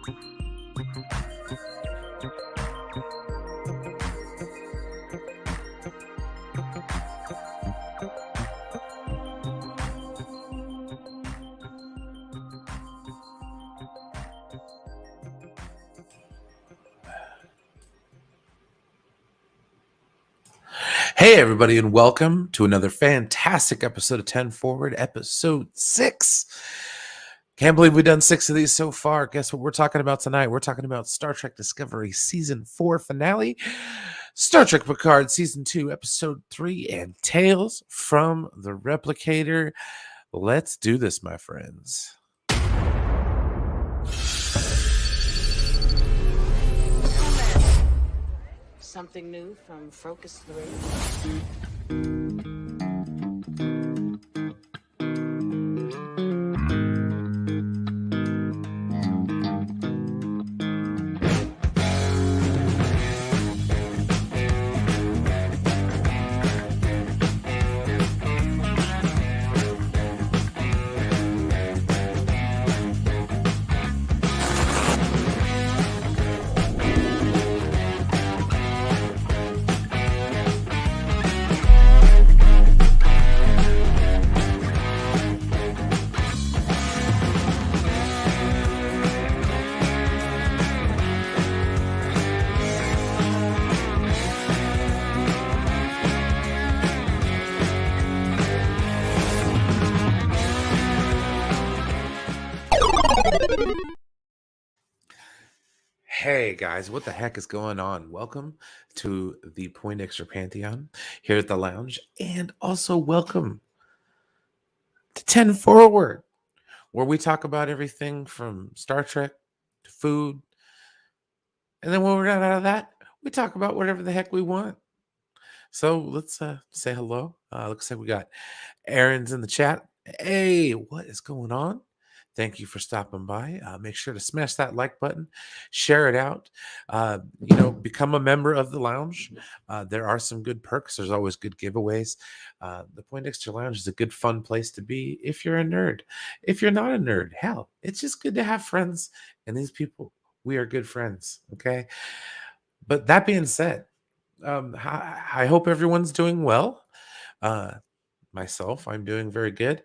Hey, everybody, and welcome to another fantastic episode of 10 Forward, episode 6. Can't believe we've done 6 of these so far. Guess what we're talking about tonight? We're talking about Star Trek Discovery Season 4 finale, Star Trek Picard Season 2, Episode 3, and Tales from the Replicator. Let's do this, my friends. Something new from Focus 3. Hey guys, what the heck is going on? Welcome to the Poindexter Pantheon here at the lounge, and also welcome to 10 Forward, where we talk about everything from Star Trek to food, and then when we're not out of that, we talk about whatever the heck we want. So let's say hello. Looks like we got Aaron's in the chat. Hey, what is going on? Thank you for stopping by. Make sure to smash that like button, share it out. Become a member of the lounge. There are some good perks. There's always good giveaways. The Poindexter Lounge is a good, fun place to be if you're a nerd. If you're not a nerd, hell, it's just good to have friends. And these people, we are good friends. Okay. But that being said, I hope everyone's doing well. Myself, I'm doing very good.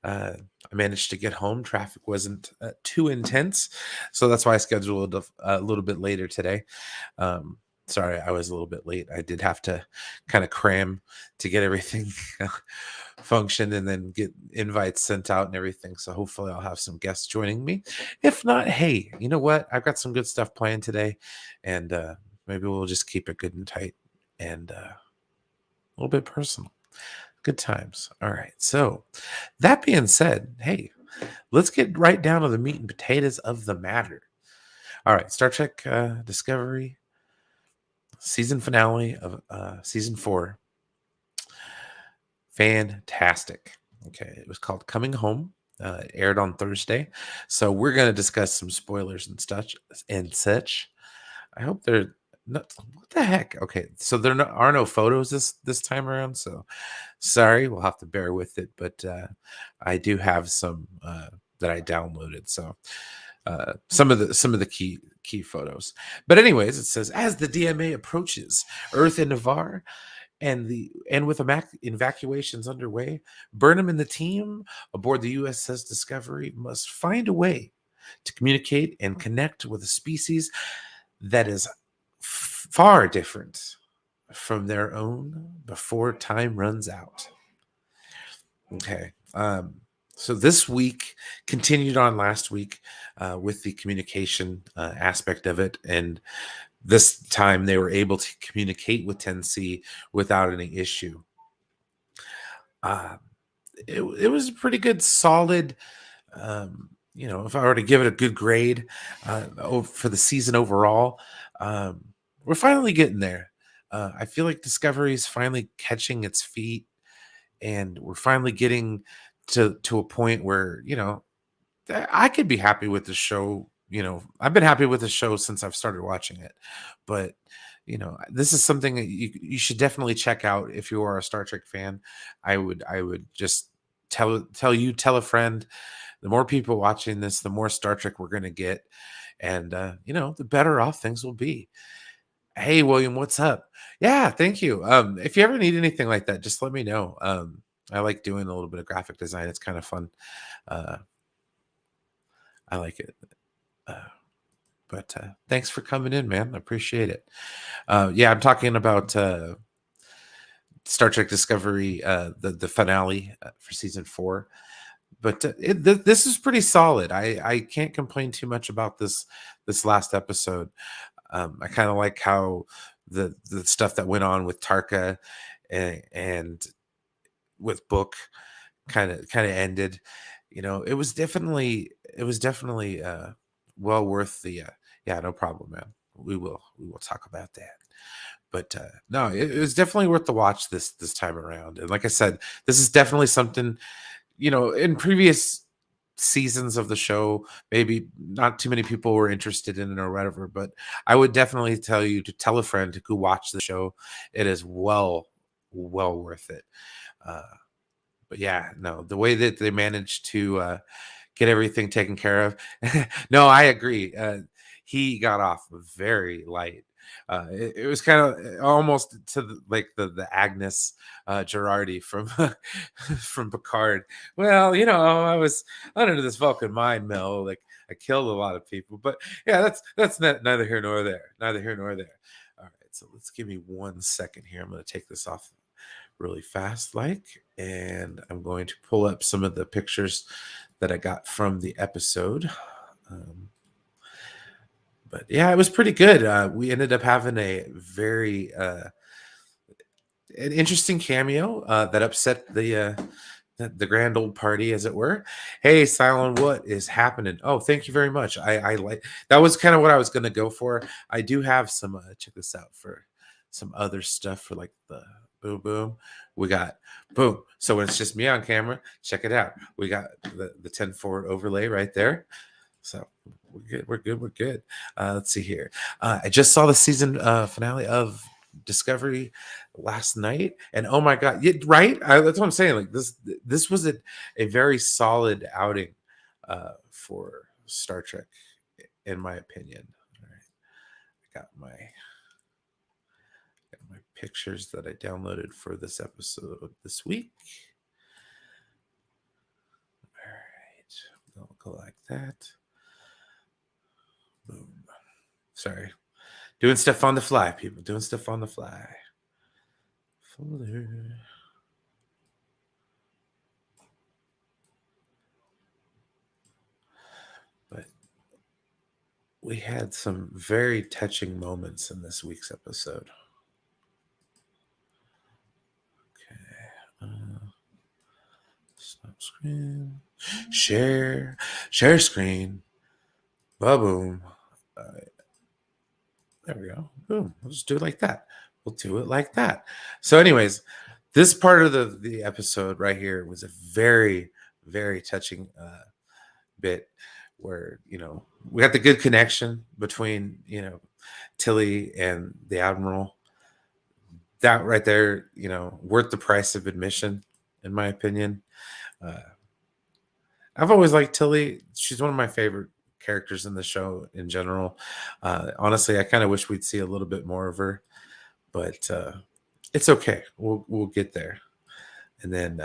I managed to get home. Traffic wasn't too intense, so that's why I scheduled a little bit later today. Sorry, I was a little bit late. I did have to kind of cram to get everything functioned and then get invites sent out and everything. So hopefully I'll have some guests joining me. If not, hey, you know what? I've got some good stuff planned today, and maybe we'll just keep it good and tight and a little bit personal. Good times. All right. So that being said, hey, let's get right down to the meat and potatoes of the matter. All right. Star Trek Discovery season finale of season 4. Fantastic. Okay. It was called Coming Home. It aired on Thursday. So we're going to discuss some spoilers and such. I hope they're not, what the heck? Okay, so there are no photos this time around, so sorry, we'll have to bear with it. But I do have some that I downloaded, so some of the key photos. But anyways, it says as the DMA approaches Earth and Navarre, and with evacuations underway, Burnham and the team aboard the USS Discovery must find a way to communicate and connect with a species that is far different from their own before time runs out. Okay. So this week continued on last week with the communication aspect of it. And this time they were able to communicate with 10C without any issue. It was a pretty good, solid, if I were to give it a good grade for the season overall, we're finally getting there. I feel like Discovery is finally catching its feet, and we're finally getting to a point where, I could be happy with the show. I've been happy with the show since I've started watching it, but this is something that you should definitely check out if you are a Star Trek fan. I would just tell a friend. The more people watching this, the more Star Trek we're going to get. and the better off things will be. Hey, William, what's up? Yeah, thank you. If you ever need anything like that, just let me know. I like doing a little bit of graphic design. It's kind of fun. Uh, I like it. Uh, but thanks for coming in, man. I appreciate it. Yeah, I'm talking about Star Trek Discovery, the finale for season 4. But this is pretty solid. I can't complain too much about this last episode. I kind of like how the stuff that went on with Tarka and with Book kind of ended. It was definitely well worth the yeah, no problem, man. We will talk about that. But no, it was definitely worth the watch this time around. And like I said, this is definitely something, in previous seasons of the show, maybe not too many people were interested in it or whatever, but I would definitely tell you to tell a friend to go watch the show. It is well worth it. Uh, but yeah, no, the way that they managed to get everything taken care of. No, I agree. He got off very light. It was kind of almost to the Agnes Girardi from from Picard. Well, I was under this Vulcan mind meld. Like I killed a lot of people, but yeah, that's neither here nor there. Neither here nor there. All right, so let's give me 1 second here. I'm going to take this off really fast, and I'm going to pull up some of the pictures that I got from the episode. But yeah, it was pretty good. We ended up having a very an interesting cameo that upset the grand old party, as it were. Hey, Silent, what is happening? Oh, thank you very much. I like that. Was kind of what I was going to go for. I do have some. Check this out for some other stuff for like the boom boom. We got boom. So when it's just me on camera, check it out. We got the 10 forward overlay right there. So we're good. Let's see here. I just saw the season finale of Discovery last night, and oh my god, yeah, right? That's what I'm saying. Like this was a very solid outing for Star Trek, in my opinion. All right, I got my pictures that I downloaded for this episode this week. All right, I'll go like that. Boom. Sorry. Doing stuff on the fly, people. Doing stuff on the fly. Folder. But we had some very touching moments in this week's episode. Okay. Stop screen. Share screen. Ba-boom. There we go. Boom. We'll just do it like that. We'll do it like that. So, anyways, this part of the episode right here was a very, very touching bit where, we got the good connection between, Tilly and the Admiral. That right there, worth the price of admission, in my opinion. I've always liked Tilly. She's one of my favorite characters in the show in general. Honestly, I kind of wish we'd see a little bit more of her, but it's okay. We'll get there. And then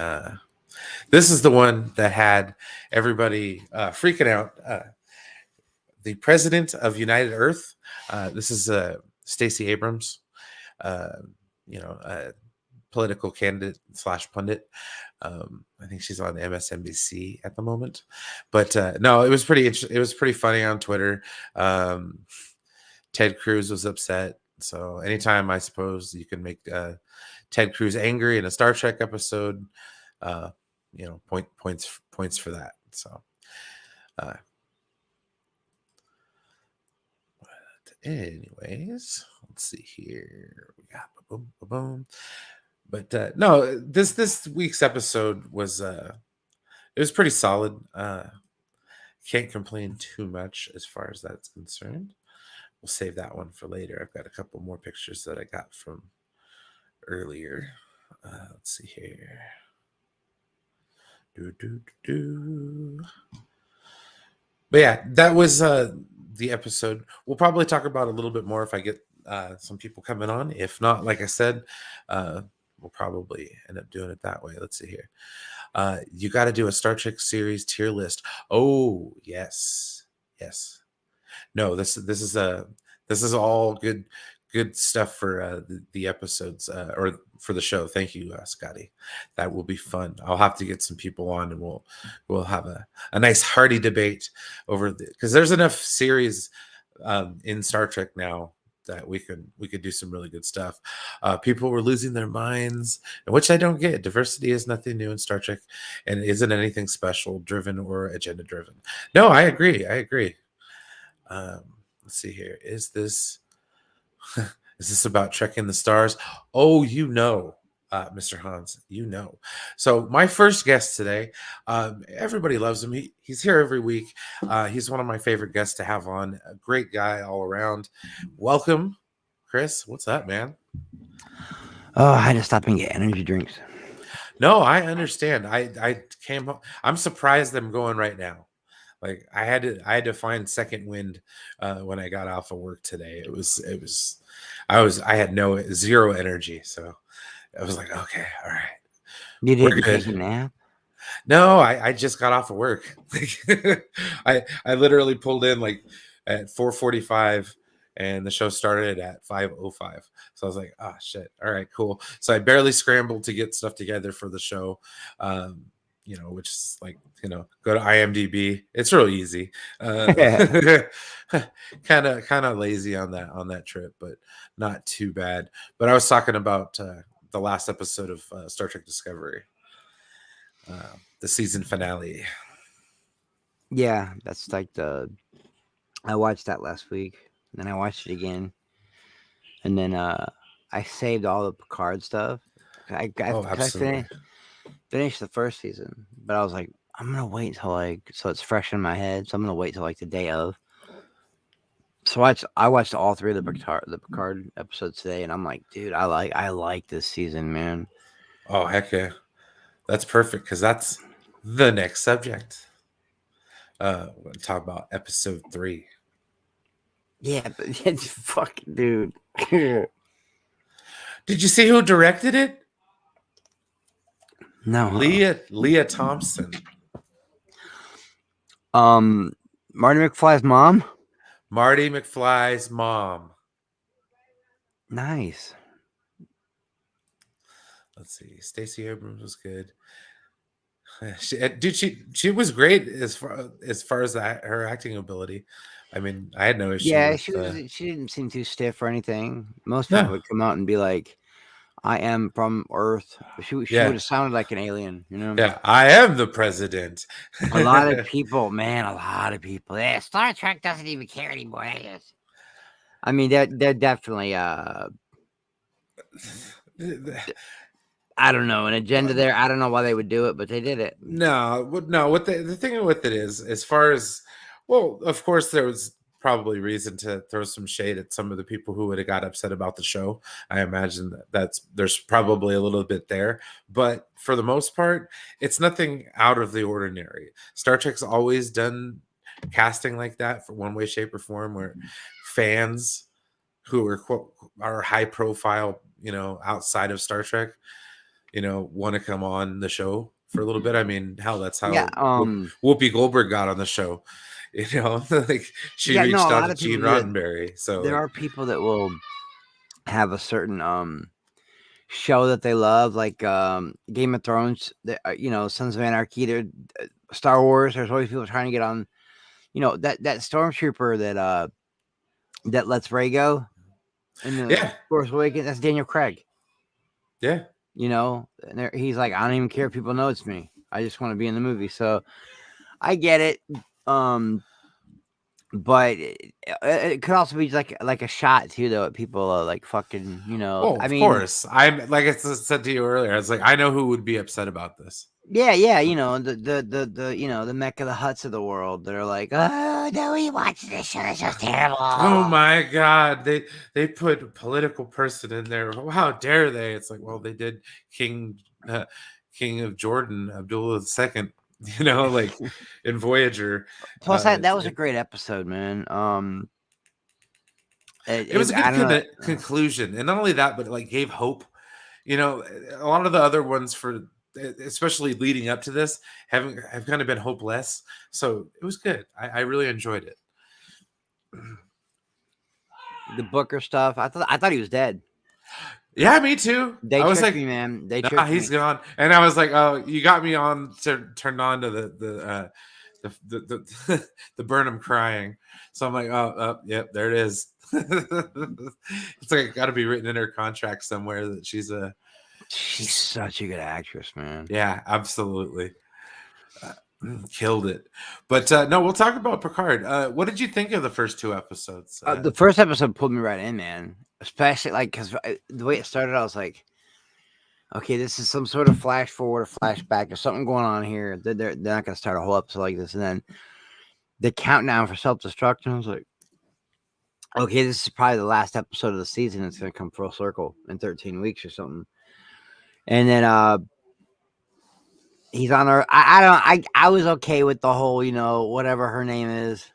this is the one that had everybody freaking out. The president of United Earth. This is Stacey Abrams. Uh, political candidate / pundit. I think she's on MSNBC at the moment, but no, it was pretty. It was pretty funny on Twitter. Ted Cruz was upset. So anytime I suppose you can make Ted Cruz angry in a Star Trek episode, points for that. So, but anyways, let's see here. We got boom, boom, boom. But no, this week's episode was it was pretty solid. Can't complain too much as far as that's concerned. We'll save that one for later. I've got a couple more pictures that I got from earlier. Let's see here. But yeah, that was the episode. We'll probably talk about it a little bit more if I get some people coming on. If not, like I said, we'll probably end up doing it that way. Let's see here. You got to do a Star Trek series tier list. Oh yes, yes. No, this is all good stuff for the episodes or for the show. Thank you, Scotty. That will be fun. I'll have to get some people on and we'll have a nice hearty debate over because there's enough series in Star Trek now that we could do some really good stuff. People were losing their minds, which I don't get. Diversity is nothing new in Star Trek, and it isn't anything special, driven or agenda driven. No, I agree. I agree. Let's see here. Is this is this about trekking the stars? Oh, Mr. Hans, you know. So my first guest today, everybody loves him. He's here every week. He's one of my favorite guests to have on. A great guy all around. Welcome, Chris. What's up, man? Oh, I had to stop and get energy drinks. No, I understand. I came home. I'm surprised I'm going right now. Like I had to find second wind when I got off of work today. I had no zero energy, so I was like, okay, all right, You we're didn't take a good. nap? No, I just got off of work. I literally pulled in like at 4:45 and the show started at 5:05. So I was like, oh shit. All right, cool. So I barely scrambled to get stuff together for the show. Which is like, go to IMDb. It's real easy. Kind of lazy on that trip, but not too bad. But I was talking about the last episode of Star Trek Discovery. The season finale. Yeah, that's like I watched that last week, and then I watched it again, and then I saved all the Picard stuff. Oh, Cause I absolutely. finished the first season, but I was like, I'm gonna wait until so it's fresh in my head. So I'm gonna wait till like the day of. So I watched all three of the Picard episodes today, and I'm like, dude, I like this season, man. Oh, heck yeah. That's perfect because that's the next subject. We're going to talk about episode 3. Yeah, but it's fucking dude. Did you see who directed it? No. Leah Thompson. Marty McFly's mom. Marty McFly's mom. Nice. Let's see. Stacey Abrams was good. She was great as far as her acting ability. I mean, I had no issue Yeah, with. she didn't seem too stiff or anything. Most people No. would come out and be like, "I am from Earth." She would Yeah. have sounded like an alien, you know. Yeah. I am the president. A lot of people, man, a lot of people. Yeah, Star Trek doesn't even care anymore. I mean, they're definitely I don't know, an agenda there. I don't know why they would do it, but they did it. No. What the thing with it is, as far as, well, of course, there was probably reason to throw some shade at some of the people who would have got upset about the show. I imagine there's probably a little bit there, but for the most part, it's nothing out of the ordinary. Star Trek's always done casting like that for one way, shape, or form, where fans who are high profile, outside of Star Trek, want to come on the show for a little bit. I mean, hell, that's Yeah. how Whoopi Goldberg got on the show. Like she Yeah. No, reached a out lot to of people Gene do that. Roddenberry. So There are people that will have a certain show that they love, like Game of Thrones, Sons of Anarchy, Star Wars. There's always people trying to get on, that stormtrooper that lets Ray go in the yeah, Force Awakens. That's Daniel Craig. yeah. And he's like, I don't even care if people know it's me. I just want to be in the movie. So I get it. But it could also be like a shot too, though. At people like fucking, Oh, I of mean, course. I'm like I said to you earlier. I was like, I know who would be upset about this. yeah, the Mecca the Huts of the world. They're like, oh no, we watched this show. This show's terrible. Oh my God, they put a political person in there. How dare they? It's like, well, they did King of Jordan, Abdullah II. like in Voyager. Plus, that was a great episode, man. It was a I good don't know. conclusion, and not only that, but it like gave hope. A lot of the other ones especially leading up to this have kind of been hopeless. So it was good. I really enjoyed it. The Booker stuff. I thought he was dead. Yeah, me too. They I was tricked like, me, man. They nah, tricked he's me. gone. And I was like, oh, you got me turned on to the Burnham crying. So I'm like, yep, there it is. It's like got to be written in her contract somewhere that she's such a good actress, man. Yeah, absolutely. Killed it. But no, we'll talk about Picard. What did you think of the first two episodes? The first episode pulled me right in, man. Especially like because the way it started, I was like, okay, this is some sort of flash forward or flashback. There's something going on here. They're not going to start a whole episode like this. And then the countdown for self-destruction, I was like, okay, this is probably the last episode of the season. It's going to come full circle in 13 weeks or something. And then he's on her. I was okay with the whole, whatever her name is,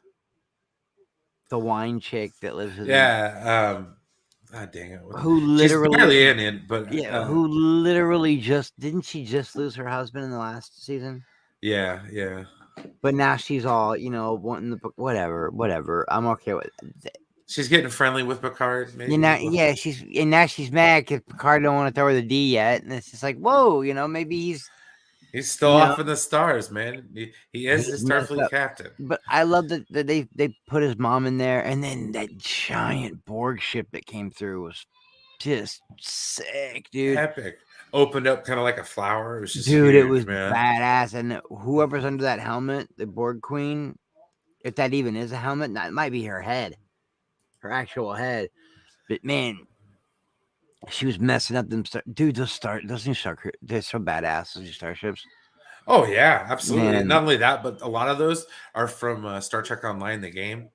the wine chick that lives with yeah. God dang it. Who literally She's barely in it, but who literally didn't she just lose her husband in the last season? Yeah. But now she's all, wanting the book, whatever. I'm okay with it. She's getting friendly with Picard, maybe. Yeah, now she's mad because Picard don't want to throw her the D yet, and it's just like, whoa, maybe he's still off in the stars, man. He is the Starfleet captain. But I love that they put his mom in there, and then that giant Borg ship that came through was just sick, dude. Epic. Opened up kind of like a flower. It was just huge, it was man. badass. And whoever's under that helmet, the Borg Queen, if that even is a helmet, that might be her head, her actual head. But man, she was messing up them. Those new star, they're so badass. Those new starships. Oh yeah, absolutely. Man. Not only that, but a lot of those are from Star Trek Online, the game.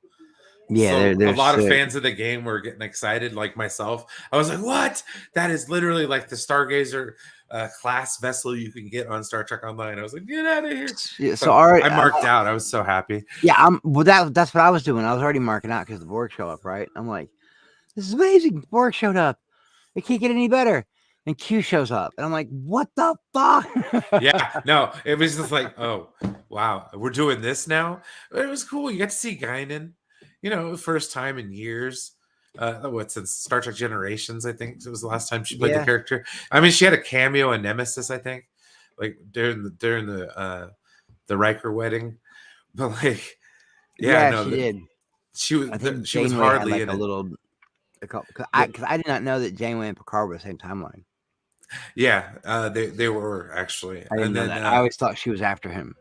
Yeah, so they're a lot sick. of fans of the game were getting excited, like myself. I was like, "What? That is literally like the Stargazer class vessel you can get on Star Trek Online." I was like, "Get out of here!" Yeah, so I marked out. I was so happy. Yeah, that's what I was doing. I was already marking out because the Borg show up. Right? I'm like, "This is amazing." The Borg showed up. It can't get any better. And Q shows up, and I'm like, "What the fuck?" Yeah, no, it was just like, "Oh, wow, we're doing this now." It was cool. You got to see Guinan. First time in years. Since Star Trek Generations, I think it was the last time she played the character. I mean, she had a cameo in Nemesis, I think, like during the Riker wedding. But like, she did. She was hardly like in a little. Because I did not know that Janeway and Picard were the same timeline. Yeah, they were actually. I didn't know that. I always thought she was after him.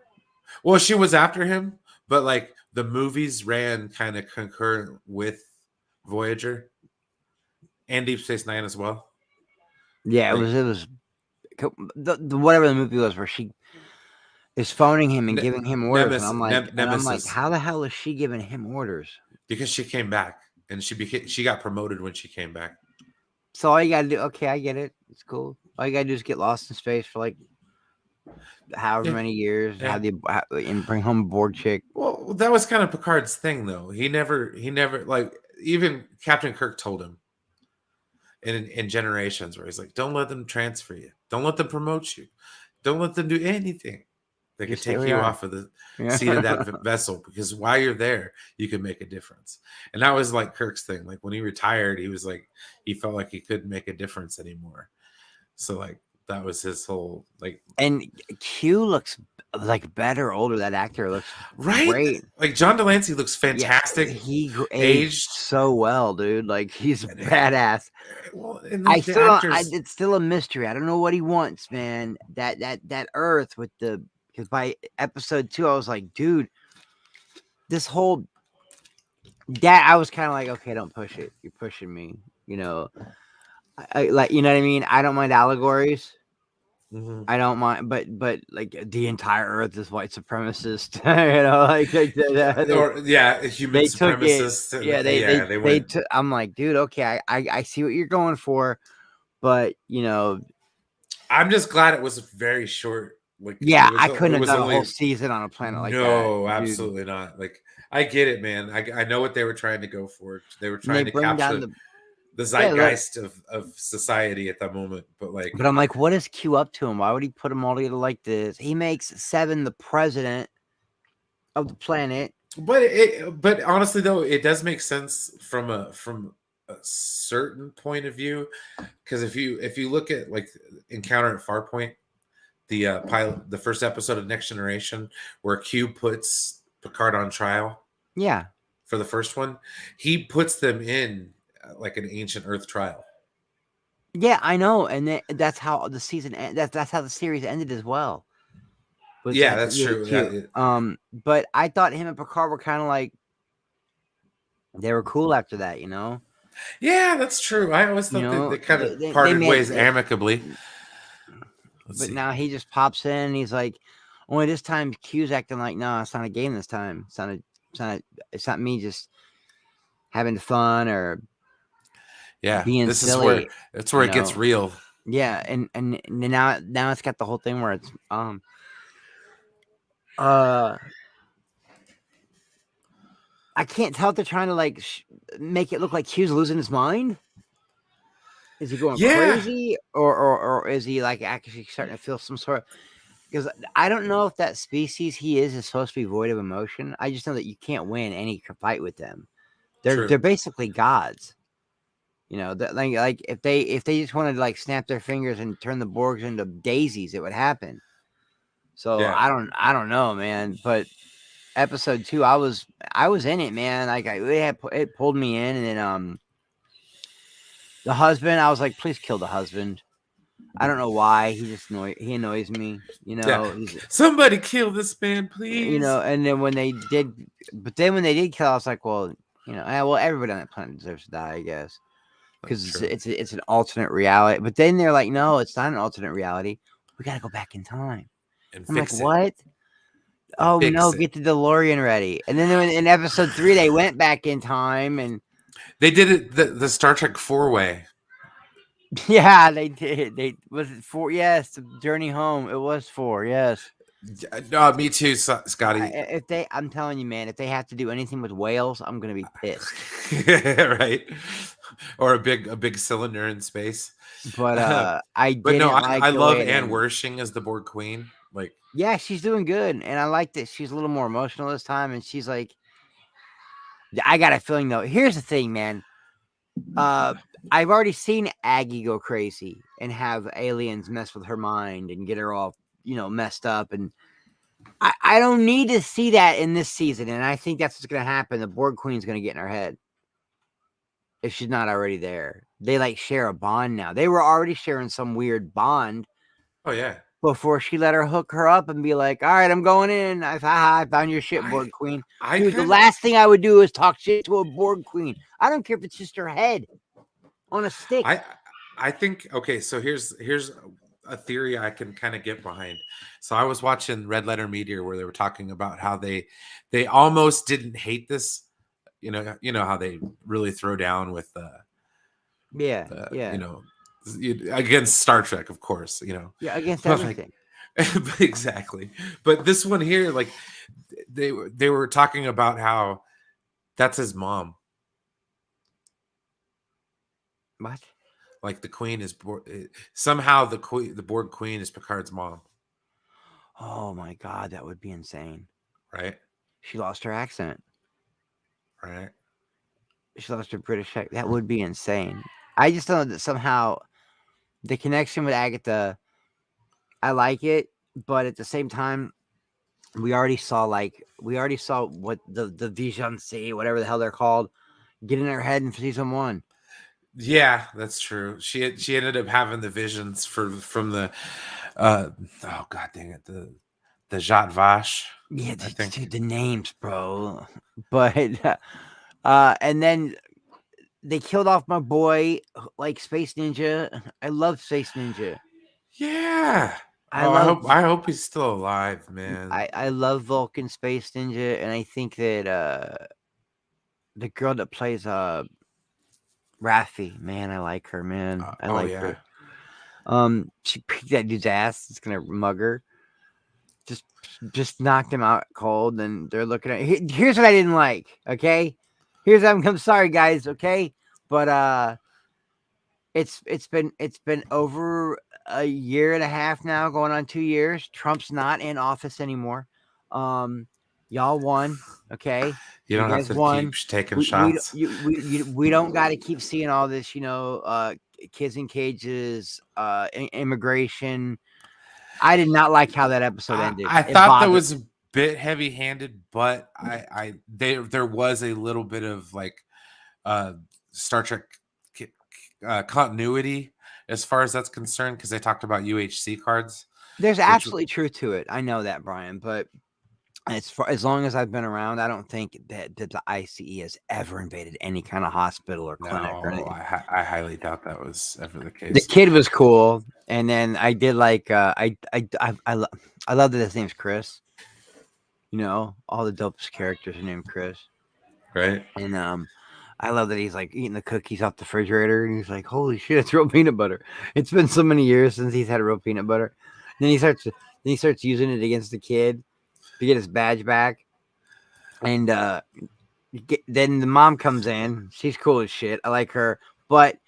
Well, she was after him, but like the movies ran kind of concurrent with Voyager and Deep Space Nine as well. Yeah, it was the whatever the movie was where she is phoning him and giving him orders, and I'm like, how the hell is she giving him orders? Because she came back and she got promoted when she came back. So all you gotta do, okay, I get it, it's cool. All you gotta do is get lost in space for like however many years, and bring home a Borg chick. Well, that was kind of Picard's thing, though. He never like even Captain Kirk told him in Generations, where he's like, "Don't let them transfer you. Don't let them promote you. Don't let them do anything. They can take you off of the seat of that vessel, because while you're there, you can make a difference." And that was like Kirk's thing. Like when he retired, he was like, he felt like he couldn't make a difference anymore. So like that was his whole like. And Q looks like better, older. That actor looks great. Like John Delancey looks fantastic. Yeah, he aged so well, dude. Like he's badass. Well, it's still a mystery. I don't know what he wants, man. That Earth with the. Because by episode 2, I was like, dude, this whole I was kind of like, okay, don't push it. You're pushing me. I like, you know what I mean? I don't mind allegories. Mm-hmm. I don't mind, but like the entire Earth is white supremacist. Human supremacists. They took. I'm like, dude, okay, I see what you're going for, but I'm just glad it was very short Like Yeah, I it couldn't have was done a whole only season on a planet like that, no, dude. absolutely not. Like I get it, man. I know what they were trying to go for. They were And they trying to bring down capture the the yeah, look, zeitgeist of society at that moment. But like, but I'm like, what is Q up to him? Why would he put them all together like this? He makes Seven the president of the planet. but honestly though, it does make sense from a certain point of view because if you look at like Encounter at Farpoint, the pilot, the first episode of Next Generation, where Q puts Picard on trial Yeah, for the first one, he puts them in like an ancient Earth trial. yeah, I know, and that's how the season. That's how the series ended as well. Was Yeah, at that's the true. Q. But I thought him and Picard were kind of like they were cool after that, you know. Yeah, that's true. I always You thought they know, kind of they parted made ways they, amicably. Let's but see. now he just pops in and he's like, only this time Q's acting like, no, it's not a game this time. It's not me just having fun or Yeah, being this is where silly, that's where you it gets know. real. Yeah, and now it's got the whole thing where it's uh I can't tell if they're trying to like make it look like Q's losing his mind. Is he going Yeah, crazy, or is he like actually starting to feel some sort of? Because I don't know if that species he is supposed to be void of emotion. I just know that you can't win any fight with them. They're true. basically gods. You know, that like if they just wanted to like snap their fingers and turn the Borgs into daisies, it would happen. So Yeah. I don't know, man. But episode 2, I was in it, man. Like it pulled me in, and then the husband, I was like, please kill the husband. I don't know why. He annoys me. You Yeah. know, he's Somebody kill this man, you please. know. And then when they did, but then when they did kill, I was like, well, you know, well, everybody on that planet deserves to die, I guess, That's because true. it's an alternate reality. But then they're like, no, it's not an alternate reality. We got to go back in time. And I'm like, fix it. what? And Oh no, fix it. get the DeLorean ready. And then in episode 3, they went back in time, and They did it the Star Trek four way. yeah, they did. They was it 4? Yes, the Journey Home. It was 4. Yes. No, me too, Scotty. If they, I'm telling you, man, if they have to do anything with whales, I'm gonna be pissed. Right, or a big cylinder in space. But Um, I but no, didn't like I the love way it Anne ended. Wershing as the Borg Queen. Like, Yeah, she's doing good, and I like that she's a little more emotional this time. And she's like, I got a feeling though. Here's the thing, man. Uh, I've already seen Aggie go crazy and have aliens mess with her mind and get her all, you know, messed up. And I don't need to see that in this season. And I think that's what's gonna happen. The Borg Queen's gonna get in her head if she's not already there. They like share a bond now. They were already sharing some weird bond oh yeah, before she let her hook her up and be like, all right, I'm going in. I found your shit, I Borg Queen. I Dude, the kind of last thing I would do is talk shit to a Borg Queen. I don't care if it's just her head on a stick. I think okay. So here's a theory I can kind of get behind. So I was watching Red Letter Media where they were talking about how they almost didn't hate this. You know how they really throw down with Yeah, you yeah. know, against Star Trek, of course, Yeah, against but like, everything. but exactly. But this one here, like, they were talking about how that's his mom. What? Like the queen is somehow the Borg Queen is Picard's mom, Oh my god, that would be insane. right? She lost her accent. Right. She lost her British accent. That would be insane. I just know that somehow the connection with Agatha, I like it, but at the same time, we already saw what the Vision C, whatever the hell they're called, get in her head in season 1. Yeah, that's true. She ended up having the visions from the oh god dang it, the Jat Vache, Yeah, I think. dude, the names, bro. But and then they killed off my boy, like Space Ninja. I love Space Ninja. Yeah. I Oh, love I hope he's still alive, man. I love Vulcan Space Ninja, and I think that the girl that plays Raffi, man, I like her, man. I Oh like yeah. her. She peeked that dude's ass. It's gonna mug her. just knocked him out cold, and they're looking at. Here's what I didn't like. Okay, I'm sorry, guys. Okay, but it's been over a year and a half now, going on 2 years. Trump's not in office anymore. Y'all won. Okay, You don't have guys to won. keep taking We shots. we don't got to keep seeing all this, kids in cages, immigration. I did not like how that episode ended. I It thought that bothered. was a bit heavy-handed, but there was a little bit of like Star Trek continuity as far as that's concerned, because they talked about UHC cards. There's absolutely truth to it. I know that, Brian, but as long as I've been around, I don't think that the ICE has ever invaded any kind of hospital or clinic or anything. I highly doubt that was ever the The case. kid was cool, and then I did like I love that his name's Chris. All the dopest characters are named Chris, Right? and I love that he's like eating the cookies off the refrigerator, and he's like, "Holy shit, it's real peanut butter!" It's been so many years since he's had a real peanut butter. Then he starts using it against the kid to get his badge back, and then the mom comes in. She's cool as shit. I like her, but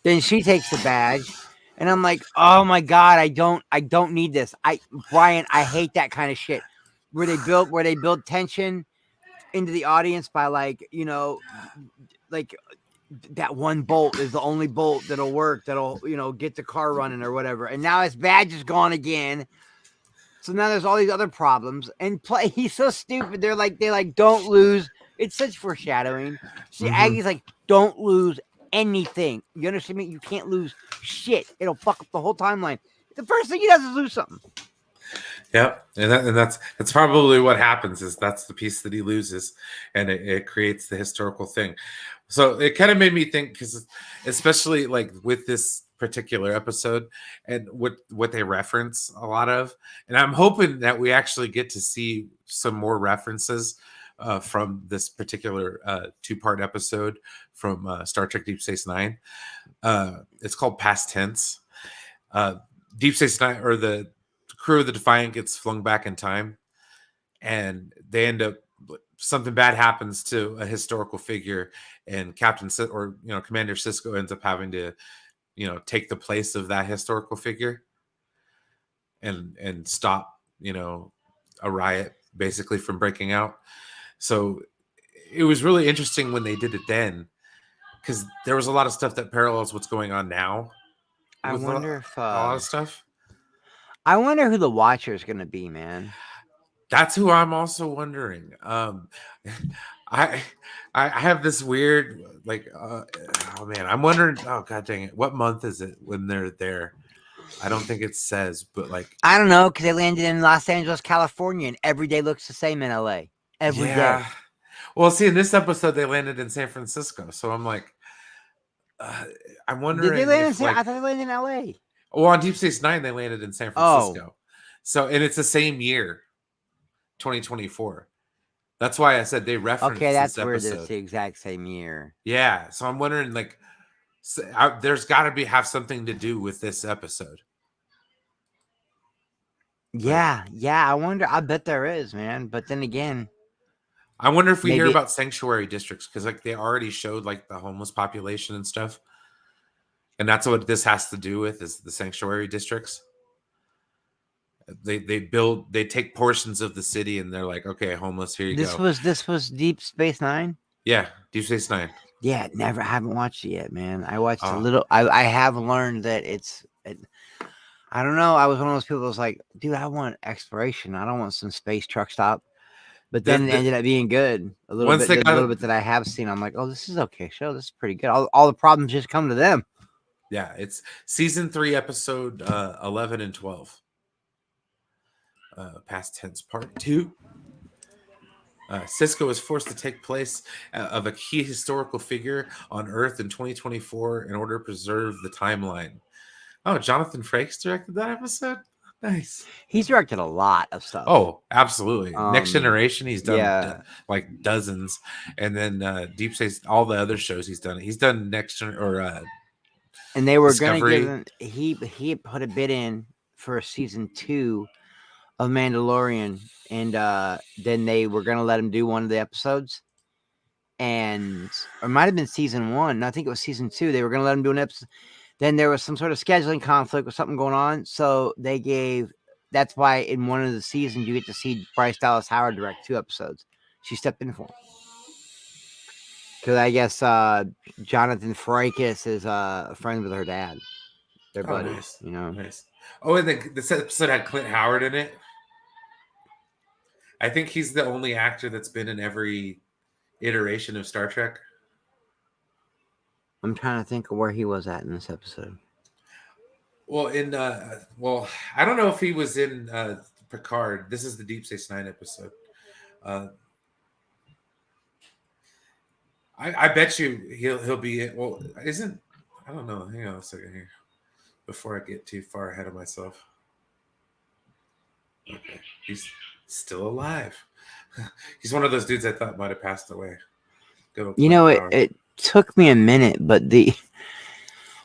then she takes the badge, and I'm like, "Oh my god, I don't need this." Brian, I hate that kind of shit where they build tension into the audience by like that one bolt is the only bolt that'll work, that'll get the car running or whatever, and now his badge is gone again. So now there's all these other problems, and he's so stupid. They're like don't lose. It's such foreshadowing. See, Aggie's like, don't lose anything. You understand me? You can't lose shit. It'll fuck up the whole timeline. The first thing he does is lose something. Yep, and that's probably what happens. Is that's the piece that he loses, and it creates the historical thing. So it kind of made me think, because especially like with this particular episode and what they reference a lot of, and I'm hoping that we actually get to see some more references from this particular 2-part episode from Star Trek Deep Space Nine. It's called Past Tense. Deep Space Nine, or the crew of the Defiant, gets flung back in time, and they end up, something bad happens to a historical figure, and Commander Sisko ends up having to take the place of that historical figure and stop a riot basically from breaking out. So it was really interesting when they did it then, because there was a lot of stuff that parallels what's going on now. I wonder if a lot of stuff. I wonder who the Watcher is going to be, man. That's who I'm also wondering. I have this weird oh man, I'm wondering. Oh god dang it, what month is it when they're there? I don't think it says, but like I don't know, because they landed in Los Angeles, California, and every day looks the same in LA. Every day. Well, see, in this episode they landed in San Francisco, so I'm like, I'm wondering. Did they land I thought they landed in LA. Well, on Deep Space Nine they landed in San Francisco. So, and it's the same year, 2024. That's why I said they referenced. Okay, that's this weird. episode. It's the exact same year. Yeah, so I'm wondering, like, there's got to have something to do with this episode. Yeah, I wonder. I bet there is, man. But then again, I wonder if we hear about sanctuary districts, because like they already showed like the homeless population and stuff, and that's what this has to do with, is the sanctuary districts. They take portions of the city and they're like, okay, homeless, here you go. This was Deep Space Nine? Yeah, Deep Space Nine. Yeah, I haven't watched it yet, man. I watched a little. I have learned that I don't know. I was one of those people that was like, dude, I want exploration. I don't want some space truck stop. But then it ended up being good. A little bit that I have seen. I'm like, oh, this is okay show. This is pretty good. All the problems just come to them. Yeah, it's season 3, episode 11 and 12. Past Tense Part 2. Sisko is forced to take place of a key historical figure on Earth in 2024 in order to preserve the timeline. Oh, Jonathan Frakes directed that episode? Nice. He's directed a lot of stuff. Oh, absolutely. Next Generation, he's done like dozens. And then Deep Space, all the other shows he's done. He's done Next Gen and they were going to give him, he put a bid in for season 2 of Mandalorian, and then they were gonna let him do one of the episodes, and or it might have been season 1. No, I think it was season 2. They were gonna let him do an episode. Then there was some sort of scheduling conflict with something going on, so they gave. That's why in one of the seasons you get to see Bryce Dallas Howard direct 2 episodes. She stepped in for him because I guess Jonathan Frakes is a friend with her dad. They're Oh, buddies, nice. you know. Nice. Oh, and this episode had Clint Howard in it. I think he's the only actor that's been in every iteration of Star Trek. I'm trying to think of where he was at in this episode. Well, I don't know if he was in Picard. This is the Deep Space Nine episode. I bet you he'll be in. Well, isn't I don't know. Hang on a second here before I get too far ahead of myself. Okay, he's still alive. He's one of those dudes I thought might have passed away. You know, it took me a minute, but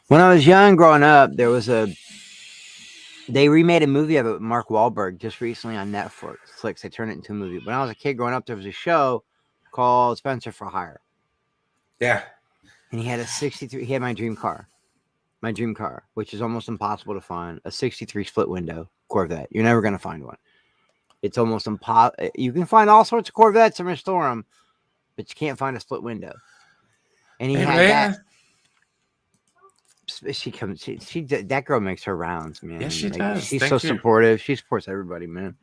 when I was young, growing up, they remade a movie of it with Mark Wahlberg just recently on Netflix. They turned it into a movie. When I was a kid growing up, there was a show called Spencer for Hire. Yeah. And he had a 63. He had my dream car, which is almost impossible to find. A 63 split window Corvette. You're never going to find one. It's almost impossible. You can find all sorts of Corvettes and restore them, but you can't find a split window. And he had that. She comes. She that girl makes her rounds, man. Yes, she does. She's so supportive. She supports everybody, man.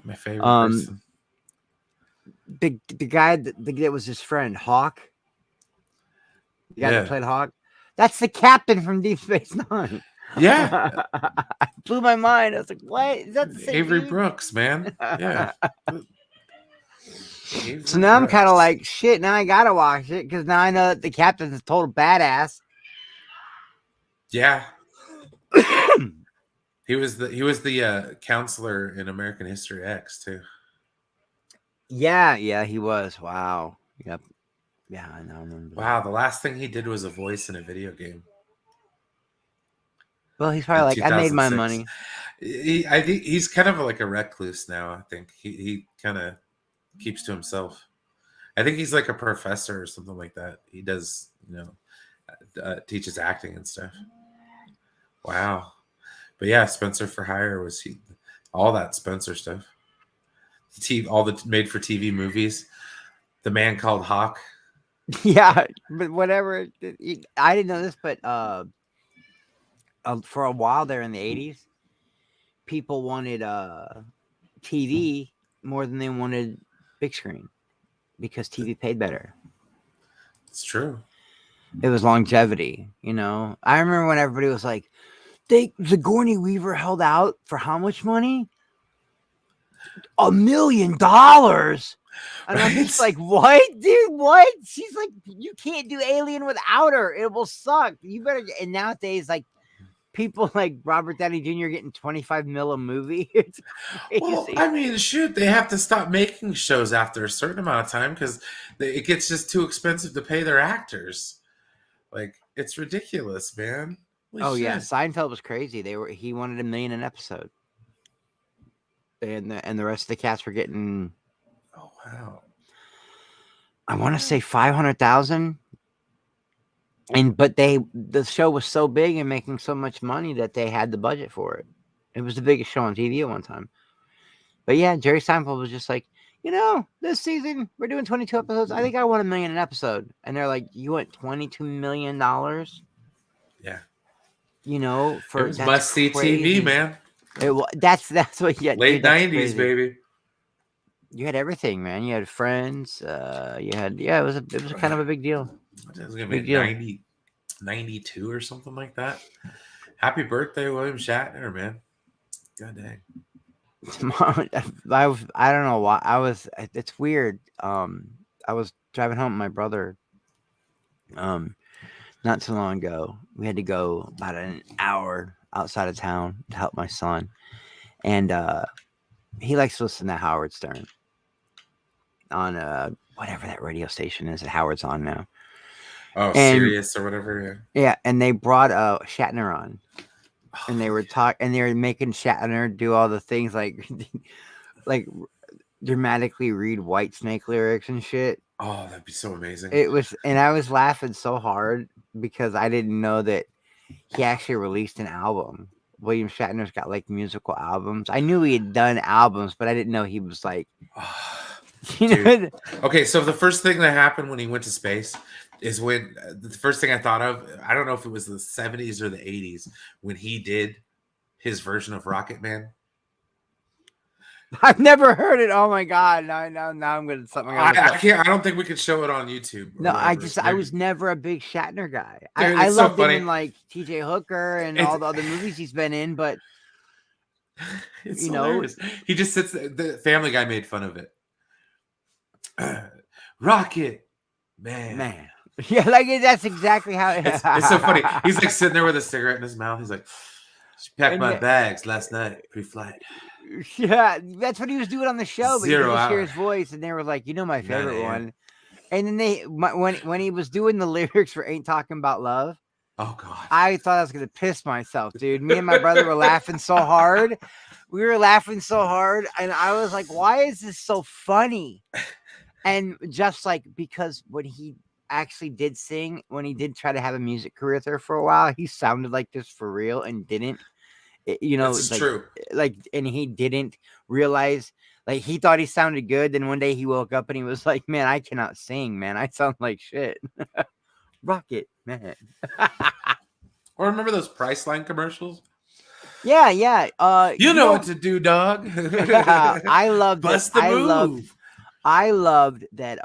My favorite person. The guy that was his friend, Hawk. The guy that played Hawk. That's the captain from Deep Space Nine. Yeah. It blew my mind. I was like, what? Is that the same Avery dude? Brooks, man. Yeah. So now I'm kind of like, shit, now I gotta watch it because now I know that the captain's a total badass. Yeah. He was the counselor in American History X too. Yeah, he was. Wow. Yep. Yeah, I know. I remember. Wow, the last thing he did was a voice in a video game. Well, he's probably like, I made my money. I think he's kind of like a recluse now. I think he kind of keeps to himself. I think he's like a professor or something like that. He does, teaches acting and stuff. Wow. But yeah, Spencer for Hire was all that Spencer stuff. All the made for TV movies. The Man Called Hawk. Yeah, but whatever. I didn't know this, but for a while there in the 80s, people wanted TV more than they wanted big screen because TV paid better. It's true. It was longevity, I remember when everybody was like, Sigourney Weaver held out for how much money? $1 million. And I'm just like, what, dude? What? She's like, you can't do Alien without her. It will suck. You better. And nowadays, like, people like Robert Downey Jr. getting 25 mil a movie. It's crazy. Well, I mean, shoot, they have to stop making shows after a certain amount of time because it gets just too expensive to pay their actors. Like, it's ridiculous, man. Holy shit. Yeah, Seinfeld was crazy. He wanted $1 million an episode, and the rest of the cast were getting. Oh wow! I want to say 500,000. But the show was so big and making so much money that they had the budget for it. It was the biggest show on TV at one time. But yeah, Jerry Seinfeld was just like, this season we're doing 22 episodes. I think I want $1 million an episode. And they're like, you want $22 million? Yeah. For it was must see TV, man. That's what you had. Late 90s, baby. You had everything, man. You had Friends. It was kind of a big deal. It was gonna be 92 or something like that. Happy birthday, William Shatner, man. God dang. I don't know why. It's weird. I was driving home with my brother not so long ago. We had to go about an hour outside of town to help my son. And he likes to listen to Howard Stern on whatever that radio station is that Howard's on now. Oh, Sirius or whatever. Yeah, and they brought Shatner on. and they were and they were making Shatner do all the things like like dramatically read White Snake lyrics and shit. Oh, that'd be so amazing. It was, and I was laughing so hard because I didn't know that he actually released an album. William Shatner's got like musical albums. I knew he had done albums, but I didn't know he was like, you know. Okay, so the first thing that happened when he went to space is when the first thing I thought of, I don't know if it was the 70s or the 80s, when he did his version of Rocket Man. I've never heard it. Oh my god! Now I'm gonna something. I can't. I don't think we could show it on YouTube. No, I was never a big Shatner guy. Dude, I so loved him funny. in like T.J. Hooker and all the other movies he's been in, but it's you hilarious. He just sits. The Family Guy made fun of it. Rocket Man. Yeah, like that's exactly how it's so funny. He's like sitting there with a cigarette in his mouth. He's like, packed my bags last night pre-flight. Yeah, that's what he was doing on the show. But 0 you could just hear hour. his voice, and they were like, "You know, my favorite 9 a.m. one." And then when he was doing the lyrics for "Ain't Talking About Love," oh god, I thought I was gonna piss myself, dude. Me and my brother were laughing so hard. We were laughing so hard, and I was like, "Why is this so funny?" And just like because when he actually did sing, when he did try to have a music career there for a while, he sounded like this for real and didn't. You know, this is like, true. Like, and he didn't realize, like, he thought he sounded good. Then one day he woke up and he was like, "Man, I cannot sing, man. I sound like shit." Rocket Man. Or remember those Priceline commercials? Yeah. You know what to do, dog. I loved Bust it. the move. I loved that.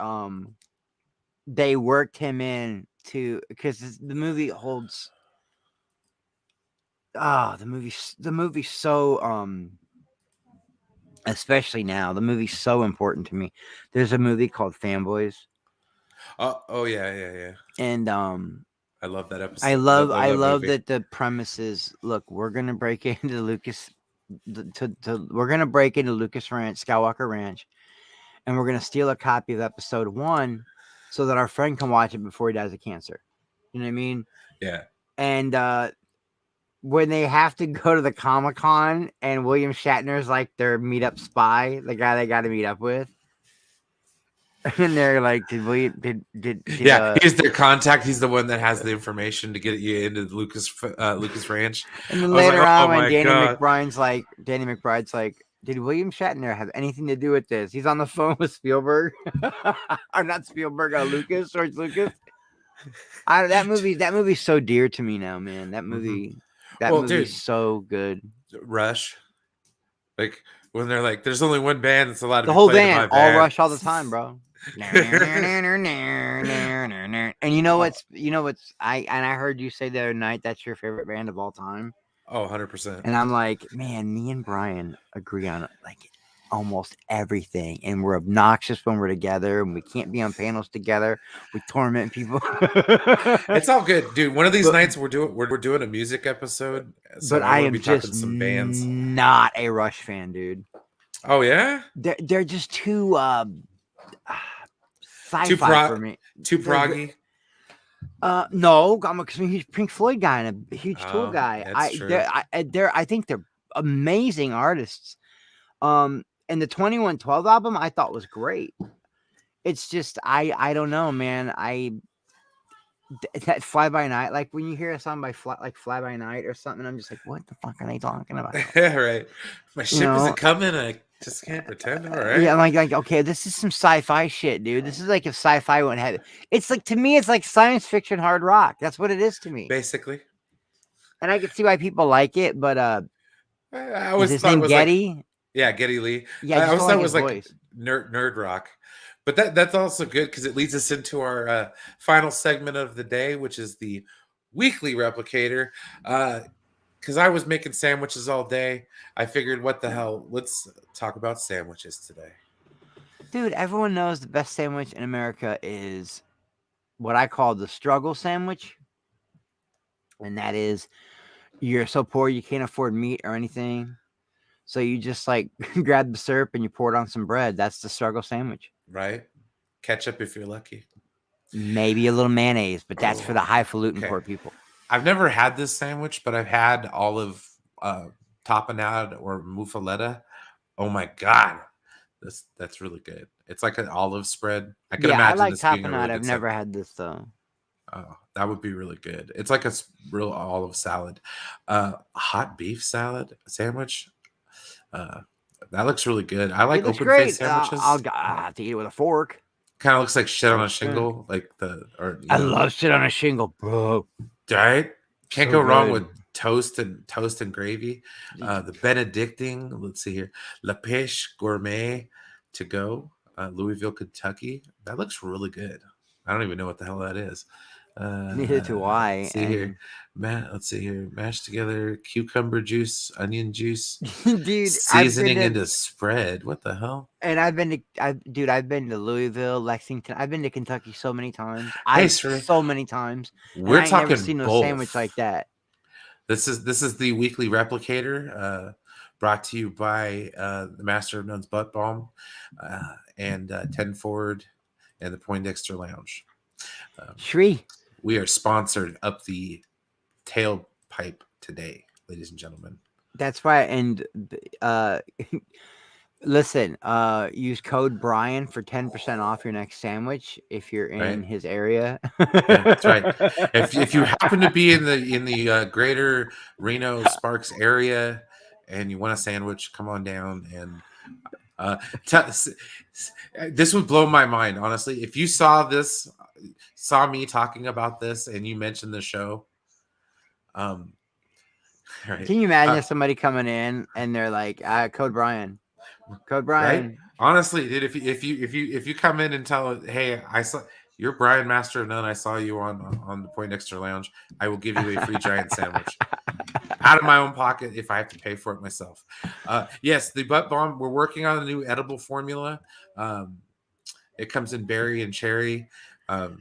They worked him in to because the movie holds. The movie's so especially now, the movie's so important to me. There's a movie called Fanboys. Oh yeah. And I love that episode. I love movie. that the premise is, look, we're gonna break into Lucas we're gonna break into Lucas Ranch, Skywalker Ranch, and we're gonna steal a copy of episode 1 so that our friend can watch it before he dies of cancer. You know what I mean? Yeah. And when they have to go to the Comic-Con and William Shatner's like their meetup spy, the guy they got to meet up with, and they're like, he's their contact. He's the one that has the information to get you into Lucas Ranch. And then later on, when Danny God. McBride's like, did William Shatner have anything to do with this? He's on the phone with Spielberg, or not Spielberg, Lucas, George Lucas. That movie's so dear to me now, man. That movie. Mm-hmm. That movie's so good. Rush, like when they're like, "There's only one band that's allowed to." The be whole played in band, my all band. Rush all the time, bro. And you know what's I heard you say the other night that's your favorite band of all time. Oh, 100%. And I'm like, man, me and Brian agree on like almost everything, and we're obnoxious when we're together, and we can't be on panels together. We torment people. It's all good, dude. One of these nights we're doing a music episode, so but I am be just some bands. Not a Rush fan, dude. Oh yeah, they're just too sci-fi for me. Too proggy. No, I'm a huge Pink Floyd guy and a huge Tool guy. I think they're amazing artists. And the 2112 album I thought was great. It's just I don't know, man. That Fly By Night, like when you hear a song by Fly By Night or something, I'm just like, what the fuck are they talking about? Yeah, right. My ship isn't coming. I just can't pretend. All right. Yeah, I'm like, okay, this is some sci-fi shit, dude. This is like if sci-fi wouldn't have it. It's like, to me, it's like science fiction hard rock. That's what it is to me. Basically. And I can see why people like it, but I always his thought name it was Getty? Like, yeah, Getty Lee. Yeah, I always thought it was like voice. nerd rock. But that's also good because it leads us into our final segment of the day, which is the weekly replicator. Because I was making sandwiches all day, I figured, what the hell? Let's talk about sandwiches today. Dude, everyone knows the best sandwich in America is what I call the struggle sandwich. And that is, you're so poor you can't afford meat or anything. So you just like grab the syrup and you pour it on some bread. That's the struggle sandwich. Right? Ketchup if you're lucky. Maybe a little mayonnaise, but that's for the highfalutin poor people. I've never had this sandwich, but I've had olive tapenade or muffaletta. Oh my god, that's really good. It's like an olive spread. I could Yeah, I imagine like this being a really tapenade. I've good never sandwich. had this though. Oh, that would be really good. It's like a real olive salad. Hot beef salad sandwich. Uh, that looks really good. I like It looks open face great. I'll sandwiches. have to eat it with a fork. Kind of looks like shit on a Looks good. shingle, like or I love shit on a shingle, bro. right? Can't So go wrong with good. toast and gravy. The Benedictine, let's see here, La Pêche Gourmet to go, Louisville, Kentucky. That looks really good. I don't even know what the hell that is. Neither do I. Let's see here. Let's see here. Mashed together cucumber juice, onion juice, Dude, seasoning into spread. What the hell? I've been to Louisville, Lexington. I've been to Kentucky so many times. Hey, sir, So many times, and we're I ain't never talking seen no sandwich both. like that. This is the weekly replicator, brought to you by the Master of None's Butt Balm and 10 Forward and the Poindexter Lounge. Shree. We are sponsored up the tailpipe today, ladies and gentlemen. That's right. And listen, use code Brian for 10% off your next sandwich if you're in Right? his area. Yeah, that's right. If you happen to be in the greater Reno Sparks area and you want a sandwich, come on down and this would blow my mind, honestly. If you saw me talking about this, and you mentioned the show, right? Can you imagine somebody coming in and they're like, code Brian. Code Right? Brian. Honestly, dude, if you come in and tell, hey, I saw you're Brian Master of None, I saw you on the Poindexter Lounge, I will give you a free giant sandwich out of my own pocket if I have to pay for it myself. Yes, the butt bomb. We're working on a new edible formula. It comes in berry and cherry.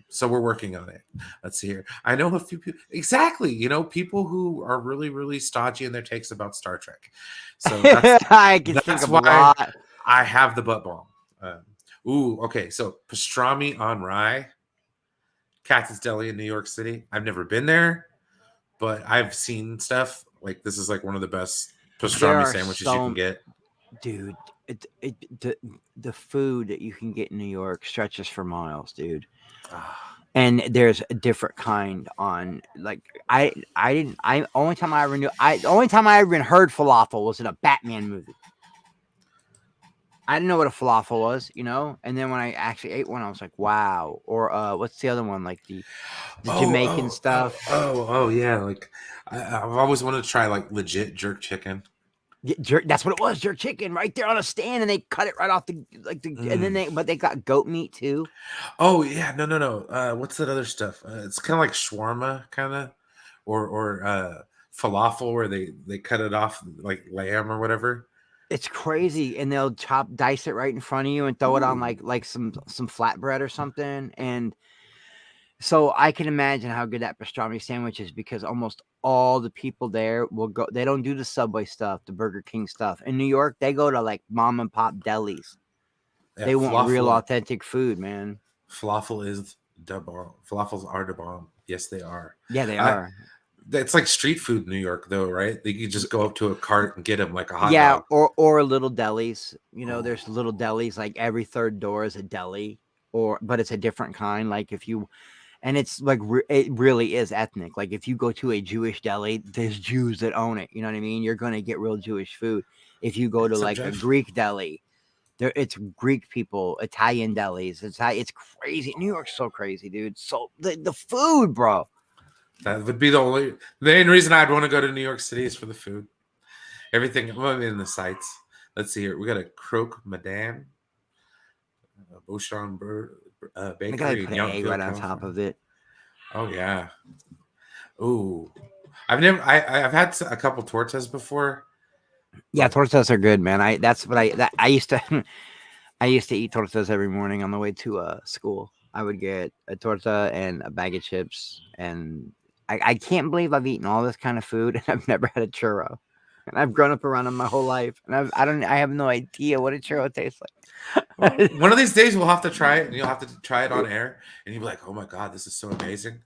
So we're working on it. Let's see here. I know a few people, exactly. People who are really, really stodgy in their takes about Star Trek. So I can think that's of a why lot. I have the butt bomb. Okay. So pastrami on rye, Katz's Deli in New York City. I've never been there, but I've seen stuff. Like, this is like one of the best pastrami sandwiches you can get. Dude, the food that you can get in New York stretches for miles, dude. And there's a different kind on, like, only time I ever even heard falafel was in a Batman movie. I didn't know what a falafel was, and then when I actually ate one, I was like, wow. Or what's the other one, like the Jamaican stuff? Yeah, like I've always wanted to try like legit jerk chicken. That's what it was, jerk chicken, right there on a stand, and they cut it right off and then they got goat meat too. Oh yeah, no. What's that other stuff? It's kind of like shawarma, kind of, or falafel, where they cut it off like lamb or whatever. It's crazy, and they'll dice it right in front of you and throw it on like some flatbread or something. And so I can imagine how good that pastrami sandwich is, because almost all the people there will go. They don't do the Subway stuff, the Burger King stuff. In New York, they go to like mom and pop delis. Yeah, They want real authentic food, man. Falafel is the bomb. Falafels are the bomb. Yes, they are. Yeah, they are. It's like street food in New York, though, right? You just go up to a cart and get them like a hot dog. or little delis. There's little delis, like every third door is a deli, but it's a different kind. Like and it's like it really is ethnic. Like if you go to a Jewish deli, there's Jews that own it. You know what I mean? You're going to get real Jewish food. If you go to like a Greek deli, it's Greek people, Italian delis. It's crazy. New York's so crazy, dude. So the food, bro. That would be the main reason I'd want to go to New York City is for the food. Everything in the sights. Let's see here. We got a Croque Madame, Beauchamp Bakery. I gotta put an egg right on top of it. Oh yeah. Ooh, I've had a couple tortas before. Yeah, tortas are good, man. I used to I used to eat tortas every morning on the way to school. I would get a torta and a bag of chips, and I can't believe I've eaten all this kind of food and I've never had a churro. And I've grown up around them my whole life, and I have no idea what a churro tastes like. Well, one of these days we'll have to try it, and you'll have to try it on air, and you'll be like, "Oh my god, this is so amazing!"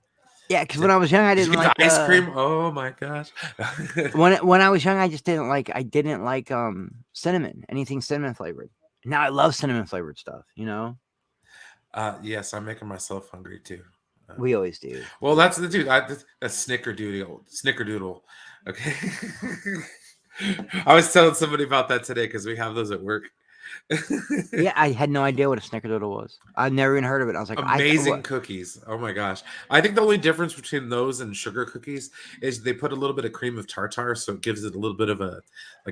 Yeah, because when I was young, I Did you didn't get like the ice cream? Oh my gosh. when I was young, I just didn't like cinnamon, anything cinnamon flavored. Now I love cinnamon flavored stuff, you know? Yes, I'm making myself hungry too. We always do. Well, that's the dude. That's Snickerdoodle. Snickerdoodle. Okay. I was telling somebody about that today because we have those at work. Yeah, I had no idea what a Snickerdoodle was. I'd never even heard of it. I was like, Amazing what? cookies. Oh my gosh. I think the only difference between those and sugar cookies is they put a little bit of cream of tartar, so it gives it a little bit of a I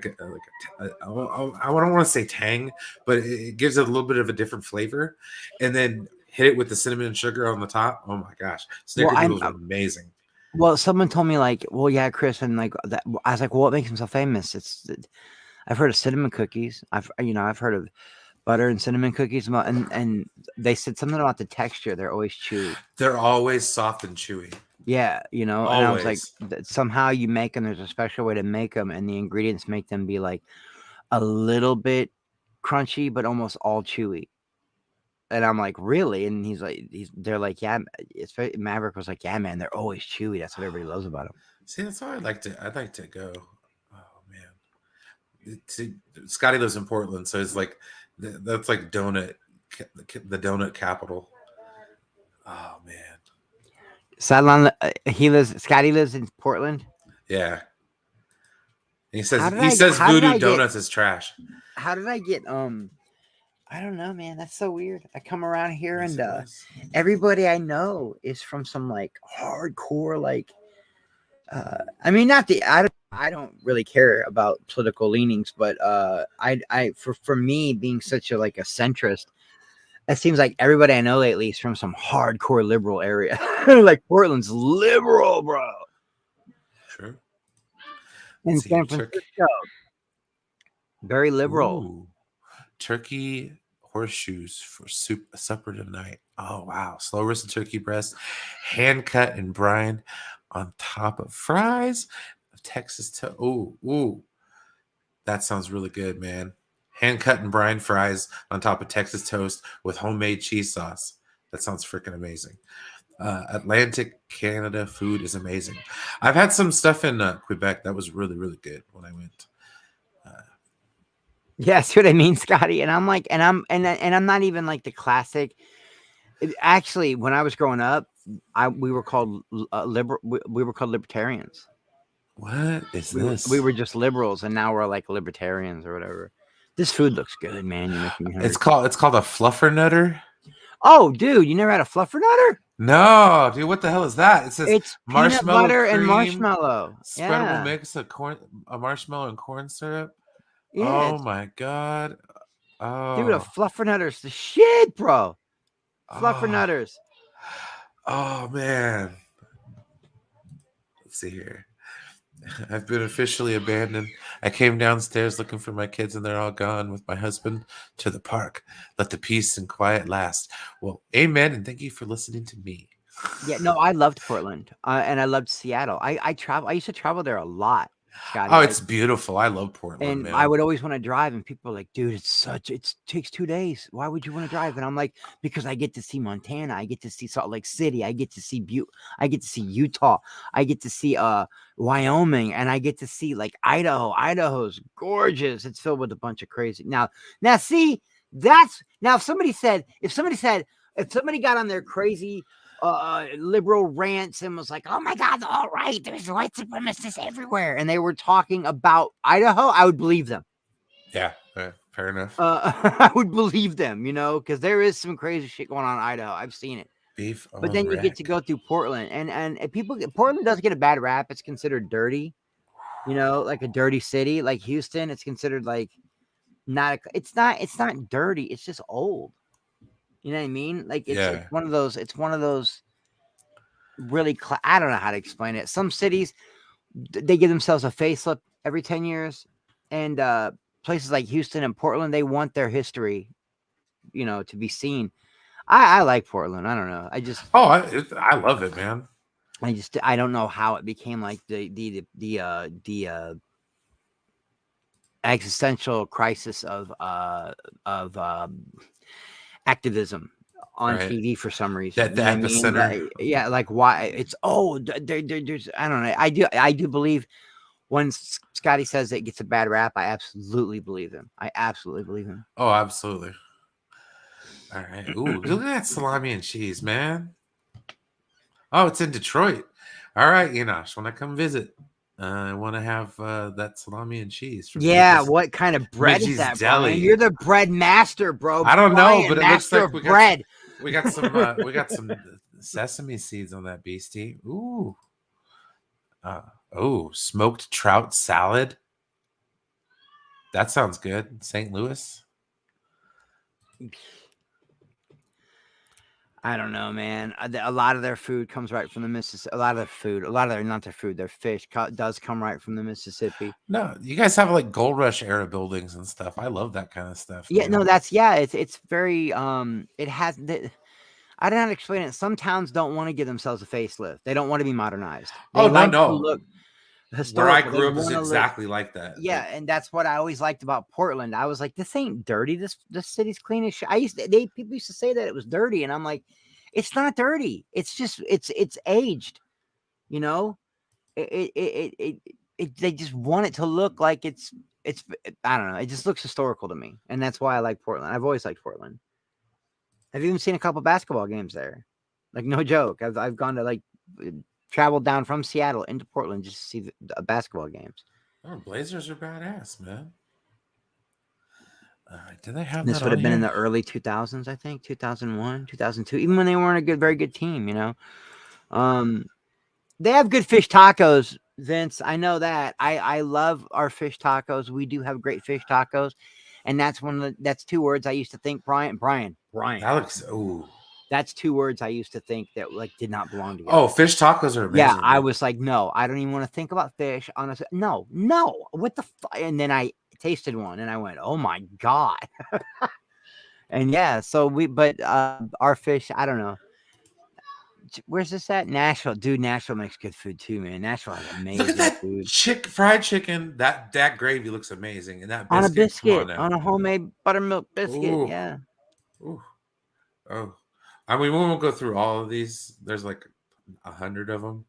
don't want to say tang, but it gives it a little bit of a different flavor. And then hit it with the cinnamon and sugar on the top. Oh my gosh. Well, Snickerdoodles are amazing. well, someone told me like, well, yeah, Chris, and like that. I was like, well, what makes him so famous? I've heard of cinnamon cookies. I've heard of butter and cinnamon cookies, and they said something about the texture. They're always chewy. They're always soft and chewy. Yeah, and I was like, Always. somehow you make them. There's a special way to make them, and the ingredients make them be like a little bit crunchy, but almost all chewy. And I'm like, really? And they're like, yeah. Maverick was like, yeah, man, they're always chewy. That's what everybody loves about them. See, that's how I'd like to go. Oh man. See, Scotty lives in Portland, so it's like that's like the donut capital. Oh man. Scotty lives in Portland. Yeah. He How says did Voodoo I get? Donuts is trash. How did I get? I don't know, man. That's so weird. I come around here Yes, and it is. everybody I know is from some like hardcore like. I mean, not the I don't really care about political leanings, but for me being such a like a centrist, it seems like everybody I know lately is from some hardcore liberal area. Like Portland's liberal, bro. True. In Let's see San here. Francisco, very liberal. Ooh. Turkey horseshoes for supper tonight. Oh wow. Slow roasted turkey breast, hand cut and brined on top of fries of Texas toast. Ooh. That sounds really good, man. Hand cut and brine fries on top of Texas toast with homemade cheese sauce. That sounds freaking amazing. Atlantic Canada food is amazing. I've had some stuff in Quebec that was really, really good when I went. Yeah, see what I mean, Scotty? And I'm like, and I'm not even like the classic. Actually, when I was growing up, we were called liberal. We were called libertarians. What is We this? we were just liberals, and now we're like libertarians or whatever. This food looks good, man. You're making me hungry. It's called a fluffernutter. Oh, dude, you never had a fluffernutter? No, dude, what the hell is that? It says It's peanut marshmallow butter and cream, marshmallow. spreadable Yeah, mix of a marshmallow and corn syrup. yeah, Oh my god. dude, a Oh, fluffernutter's the shit, bro. oh, Fluffernutters. oh man. Let's see here. I've been officially abandoned. I came downstairs looking for my kids, and they're all gone with my husband to the park. Let the peace and quiet last. Well, amen, and thank you for listening to me. Yeah, no, I loved Portland, and I loved Seattle. I used to travel there a lot, Scotty. Oh, Like, it's beautiful. I love Portland, and I man. would always want to drive, and people are like, "Dude, it takes 2 days. Why would you want to drive?" And I'm like, "Because I get to see Montana, I get to see Salt Lake City, I get to see Butte, I get to see Utah, I get to see Wyoming, and I get to see like Idaho. Idaho's gorgeous. It's filled with a bunch of crazy. Now, see, that's now if somebody got on their crazy liberal rants and was like, "Oh my God, all right, there's white supremacists everywhere," and they were talking about Idaho, I would believe them. Yeah, fair enough. I would believe them, because there is some crazy shit going on in Idaho. I've seen it. Beef But on then you get to rack. go through Portland, and Portland does get a bad rap. It's considered dirty, like a dirty city. Like Houston, it's considered like it's not dirty. It's just old. You know what I mean? Like it's Yeah. one of those really I don't know how to explain it. Some cities they give themselves a facelift every 10 years, and places like Houston and Portland, they want their history to be seen. I like Portland. I don't know. Oh, I love it, man. I don't know how it became like the existential crisis of activism on Right. TV for some reason. That the You know what I mean? epicenter. Yeah, like why it's there's I don't know. I do believe when Scotty says it gets a bad rap, I absolutely believe him. I absolutely believe him. Oh, absolutely. All right. Ooh, look at that salami and cheese, man. Oh, it's in Detroit. All right, Enosh, when I come visit, I want to have that salami and cheese from Yeah, what kind of bread is Midgie's that, Brian? Deli. You're the bread master, bro. I don't know, Brian, but it looks master like of bread. we got some sesame seeds on that beastie. Ooh. Uh, oh, smoked trout salad. That sounds good. St. Louis. I don't know, man. A lot of their food comes right from the Mississippi. Not their food, their fish does come right from the Mississippi. No, you guys have like Gold Rush era buildings and stuff. I love that kind of stuff. Yeah, Man. no, it's very it has I don't know how to explain it. Some towns don't want to give themselves a facelift. They don't want to be modernized. They Oh like to no. look Where I historical. They grew up is wanna look exactly like that. Yeah, Like, and that's what I always liked about Portland. I was like, this ain't dirty. This city's clean as shit. People used to say that it was dirty, and I'm like, it's not dirty. It's just it's aged. You know, they just want it to look like it's I don't know. It just looks historical to me, and that's why I like Portland. I've always liked Portland. I've even seen a couple basketball games there. Like no joke. I've gone to like traveled down from Seattle into Portland just to see the basketball games. oh, Blazers are badass, man. Do they have This that would on have been in here? the early 2000s, I think, 2001, 2002, even when they weren't very good team, you know. They have good fish tacos, Vince. I know that. I love our fish tacos. We do have great fish tacos. And that's two words I used to think, Brian. That looks. Ooh. That's two words I used to think that like did not belong together. Oh, fish tacos are Yeah, amazing. I Dude. was like, no, I don't even want to think about fish. Honestly, no, what the and then I tasted one and I went, oh my god. And yeah, so but our fish, I don't know. Where's this at? Nashville, dude. Nashville makes good food too, man. Nashville has Look at amazing that food. fried chicken. That gravy looks amazing, and that On a biscuit. Come on biscuit, now. on a homemade buttermilk biscuit. Ooh, Yeah. ooh, oh. I mean, we won't go through all of these. There's like 100 of them.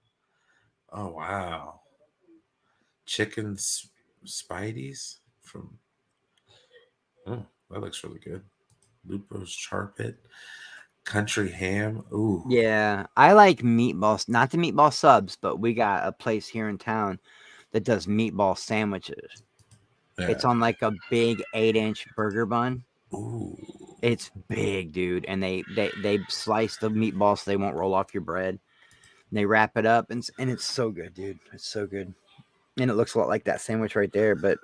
Oh wow, chicken spideys from. Oh, that looks really good. Lupo's char pit, country ham. Ooh, Yeah, I like meatballs, not the meatball subs, but we got a place here in town that does meatball sandwiches. yeah. It's on like a big 8-inch burger bun. Ooh, It's big, dude, and they slice the meatballs so they won't roll off your bread. And they wrap it up, and it's so good, dude. It's so good, and it looks a lot like that sandwich right there. But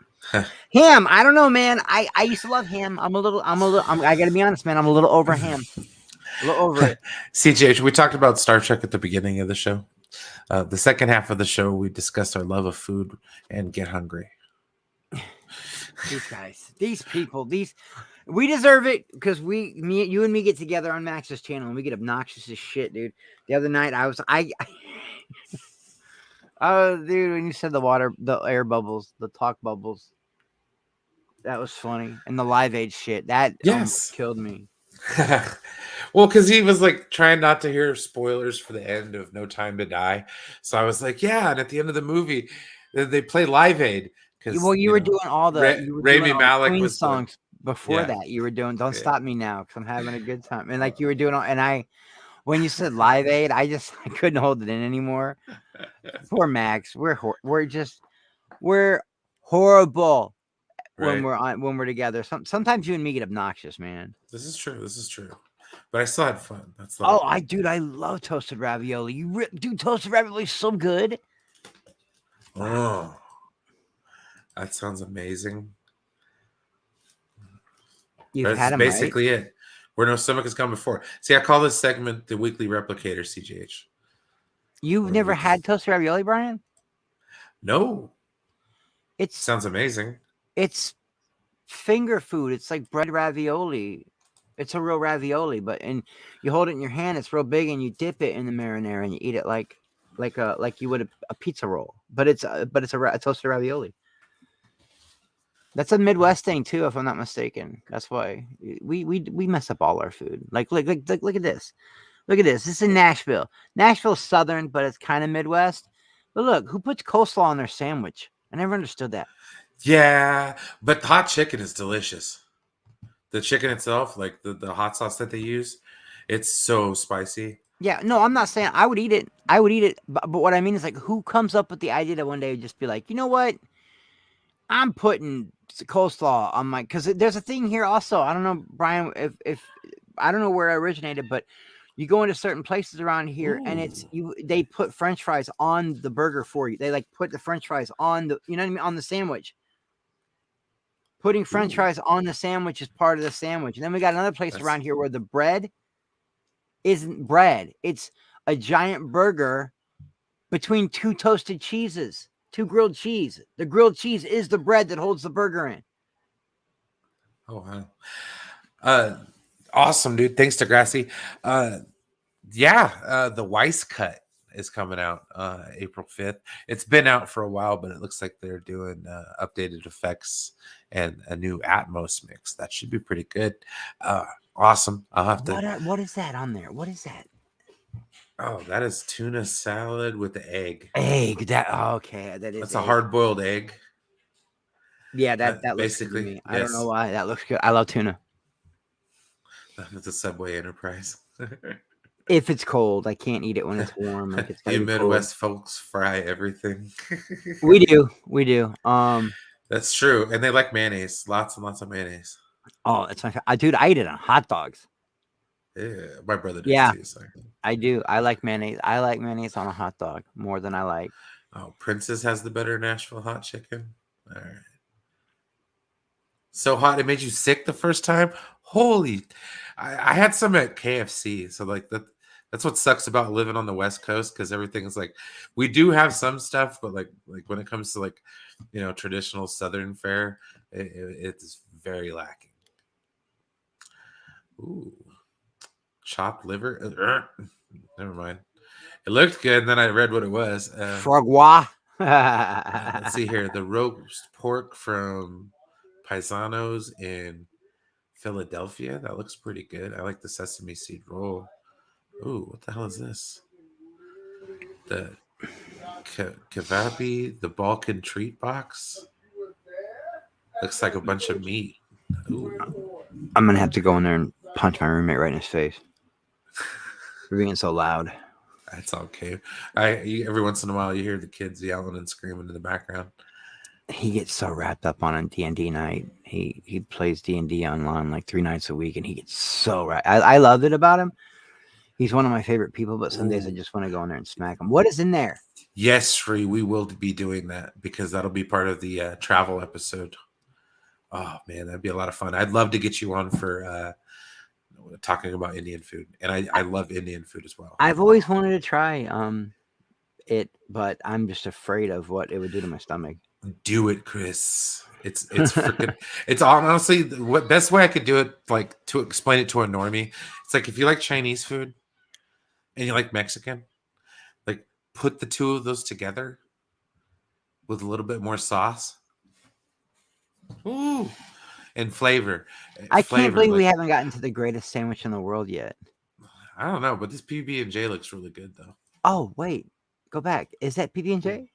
ham, I don't know, man. I used to love ham. I got to be honest, man. I'm a little over ham. A little over it. CJ, we talked about Star Trek at the beginning of the show. The second half of the show, we discussed our love of food and get hungry. These guys, these people, we deserve it because you and me get together on Max's channel and we get obnoxious as shit, dude. The other night oh, dude, when you said the air bubbles, the talk bubbles, that was funny. And the Live Aid shit, that almost killed me. Well, because he was like trying not to hear spoilers for the end of No Time to Die. So I was like, yeah. And at the end of the movie, they play Live Aid. Well, you were doing all the Rami Malek Queen was songs before yeah. that. You were doing "Don't Stop Me Now" because I'm having a good time, and like you were doing, when you said Live Aid, I couldn't hold it in anymore. Poor Max, we're horrible when we're together. Sometimes you and me get obnoxious, man. This is true. But I still had fun. That's the I love toasted ravioli. Dude, toasted ravioli is so good. Oh, that sounds amazing. You've That's had them, basically right? it. Where no stomach has gone before. See, I call this segment the weekly replicator, CGH. You've never had toasted ravioli, Brian? No. It sounds amazing. It's finger food. It's like bread ravioli. It's a real ravioli, and you hold it in your hand. It's real big, and you dip it in the marinara, and you eat it like you would a pizza roll. But it's a toasted ravioli. That's a Midwest thing too, if I'm not mistaken. That's why we mess up all our food. Like look at this. Look at this. This is in Nashville. Nashville's Southern, but it's kind of Midwest. But look, who puts coleslaw on their sandwich? I never understood that. Yeah, but the hot chicken is delicious. The chicken itself, like the hot sauce that they use, it's so spicy. Yeah, no, I'm not saying I would eat it. I would eat it, but what I mean is like, who comes up with the idea to one day just be like, you know what? I'm putting coleslaw on my because there's a thing here also. I don't know, Brian, if I don't know where it originated, but you go into certain places around here and it's Ooh. they put French fries on the burger for you. They like put the French fries on the you know what I mean on the sandwich. Putting French Ooh, fries on the sandwich is part of the sandwich. And then we got another place that's around here where the bread isn't bread. It's a giant burger between two toasted cheeses, two grilled cheese. The grilled cheese is the bread that holds the burger in. oh wow. Awesome, dude. Thanks to Grassy. The Weiss cut is coming out April 5th. It's been out for a while, but it looks like they're doing updated effects and a new Atmos mix. That should be pretty good. Awesome. I'll have to. What is that on there? What is that? Oh, that is tuna salad with the egg. Egg. Okay. That is. That's a hard boiled egg. Yeah, that looks good to Basically, me. I don't know yes. why that looks good. I love tuna. It's a Subway Enterprise. If it's cold, I can't eat it when it's warm. Like it's gotta You be cold. Midwest folks fry everything. We do. That's true, and they like mayonnaise. Lots and lots of mayonnaise. Oh, that's my dude. I eat it on hot dogs. Yeah, my brother does Yeah, too. So. I do. I like mayonnaise. I like mayonnaise on a hot dog more than I like. Oh, Princess has the better Nashville hot chicken. All right. So hot it made you sick the first time. Holy! I had some at KFC. So like that's what sucks about living on the West Coast because everything is like we do have some stuff, but like when it comes to like traditional Southern fare, it's very lacking. Ooh, chopped liver. Never mind. It looked good, and then I read what it was. Frogwa. Let's see here. The roast pork from Paisanos in Philadelphia. That looks pretty good. I like the sesame seed roll. Ooh, what the hell is this? The kebabby, the Balkan treat box. Looks like a bunch of meat. Ooh. I'm gonna have to go in there and punch my roommate right in his face for being so loud. That's okay. Every once in a while you hear the kids yelling and screaming in the background. He gets so wrapped up on a D&D night. He plays D&D online like 3 nights a week, and he gets so wrapped. I love it about him. He's one of my favorite people, but some days I just want to go in there and smack him. What is in there? Yes, Sri, we will be doing that because that'll be part of the travel episode. Oh man, that'd be a lot of fun. I'd love to get you on for talking about Indian food, and I love Indian food as well. I've always wanted to try it, but I'm just afraid of what it would do to my stomach. Do it, Chris. It's freaking. It's honestly what best way I could do it. Like to explain it to a normie, it's like if you like Chinese food and you like Mexican, like put the two of those together with a little bit more sauce. Ooh, and flavor. I can't believe we haven't gotten to the greatest sandwich in the world yet. I don't know, but this PB&J looks really good though. Oh wait, go back. Is that PB&J?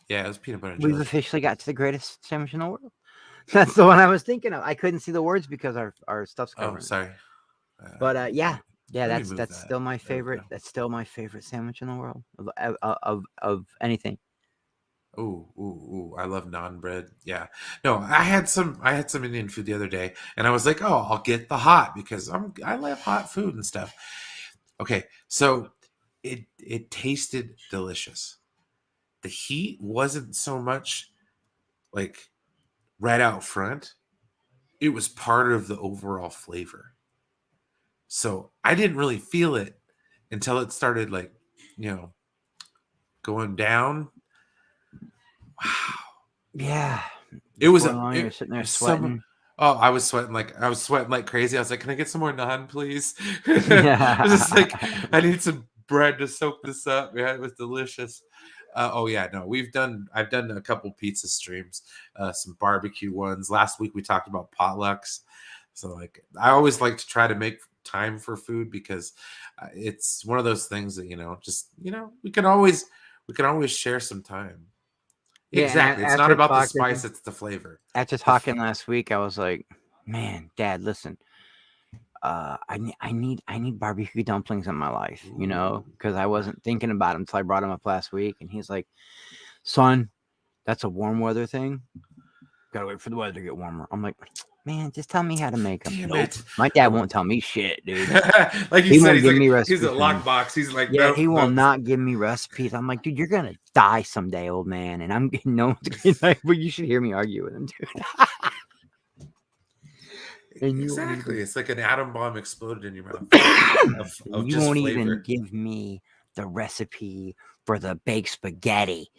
Yeah, it was peanut butter and We've jelly. officially got to the greatest sandwich in the world. That's the one I was thinking of. I couldn't see the words because our stuff's covered. Oh, sorry. But yeah, let me that's move that. still my There we favorite. go. That's still my favorite sandwich in the world of anything. Ooh, I love naan bread. Yeah. No, I had some Indian food the other day and I was like, "Oh, I'll get the hot because I love hot food and stuff." Okay. So it tasted delicious. The heat wasn't so much like right out front. It was part of the overall flavor. So, I didn't really feel it until it started like, going down. Wow. Yeah. It was you're sitting there sweating. I was sweating like crazy. I was like, "Can I get some more naan, please?" I was just like, "I need some bread to soak this up." Yeah, it was delicious. Oh yeah, no, I've done a couple pizza streams, some barbecue ones. Last week we talked about potlucks. So like, I always like to try to make time for food because it's one of those things that just we can always share some time. Yeah, and Exactly. It's not about the spice; it's the flavor. after The f- talking last week, I was like, man, Dad, listen. I need barbecue dumplings in my life, Ooh. because I wasn't thinking about them until I brought them up last week, and he's like, "Son, that's a warm weather thing. Gotta wait for the weather to get warmer." I'm like, "Man, just tell me how to make them." Damn Nope, it! my dad won't tell me shit, dude. Like you He said, won't give me he's a recipes, man. lockbox. He's like, Yeah, nope, he will nope. not give me recipes. I'm like, dude, you're gonna die someday, old man, and I'm no one's gonna like. But you should hear me argue with him, dude. And you won't Exactly. even It's like an atom bomb exploded in your mouth of you just won't even flavor. give me the recipe for the baked spaghetti.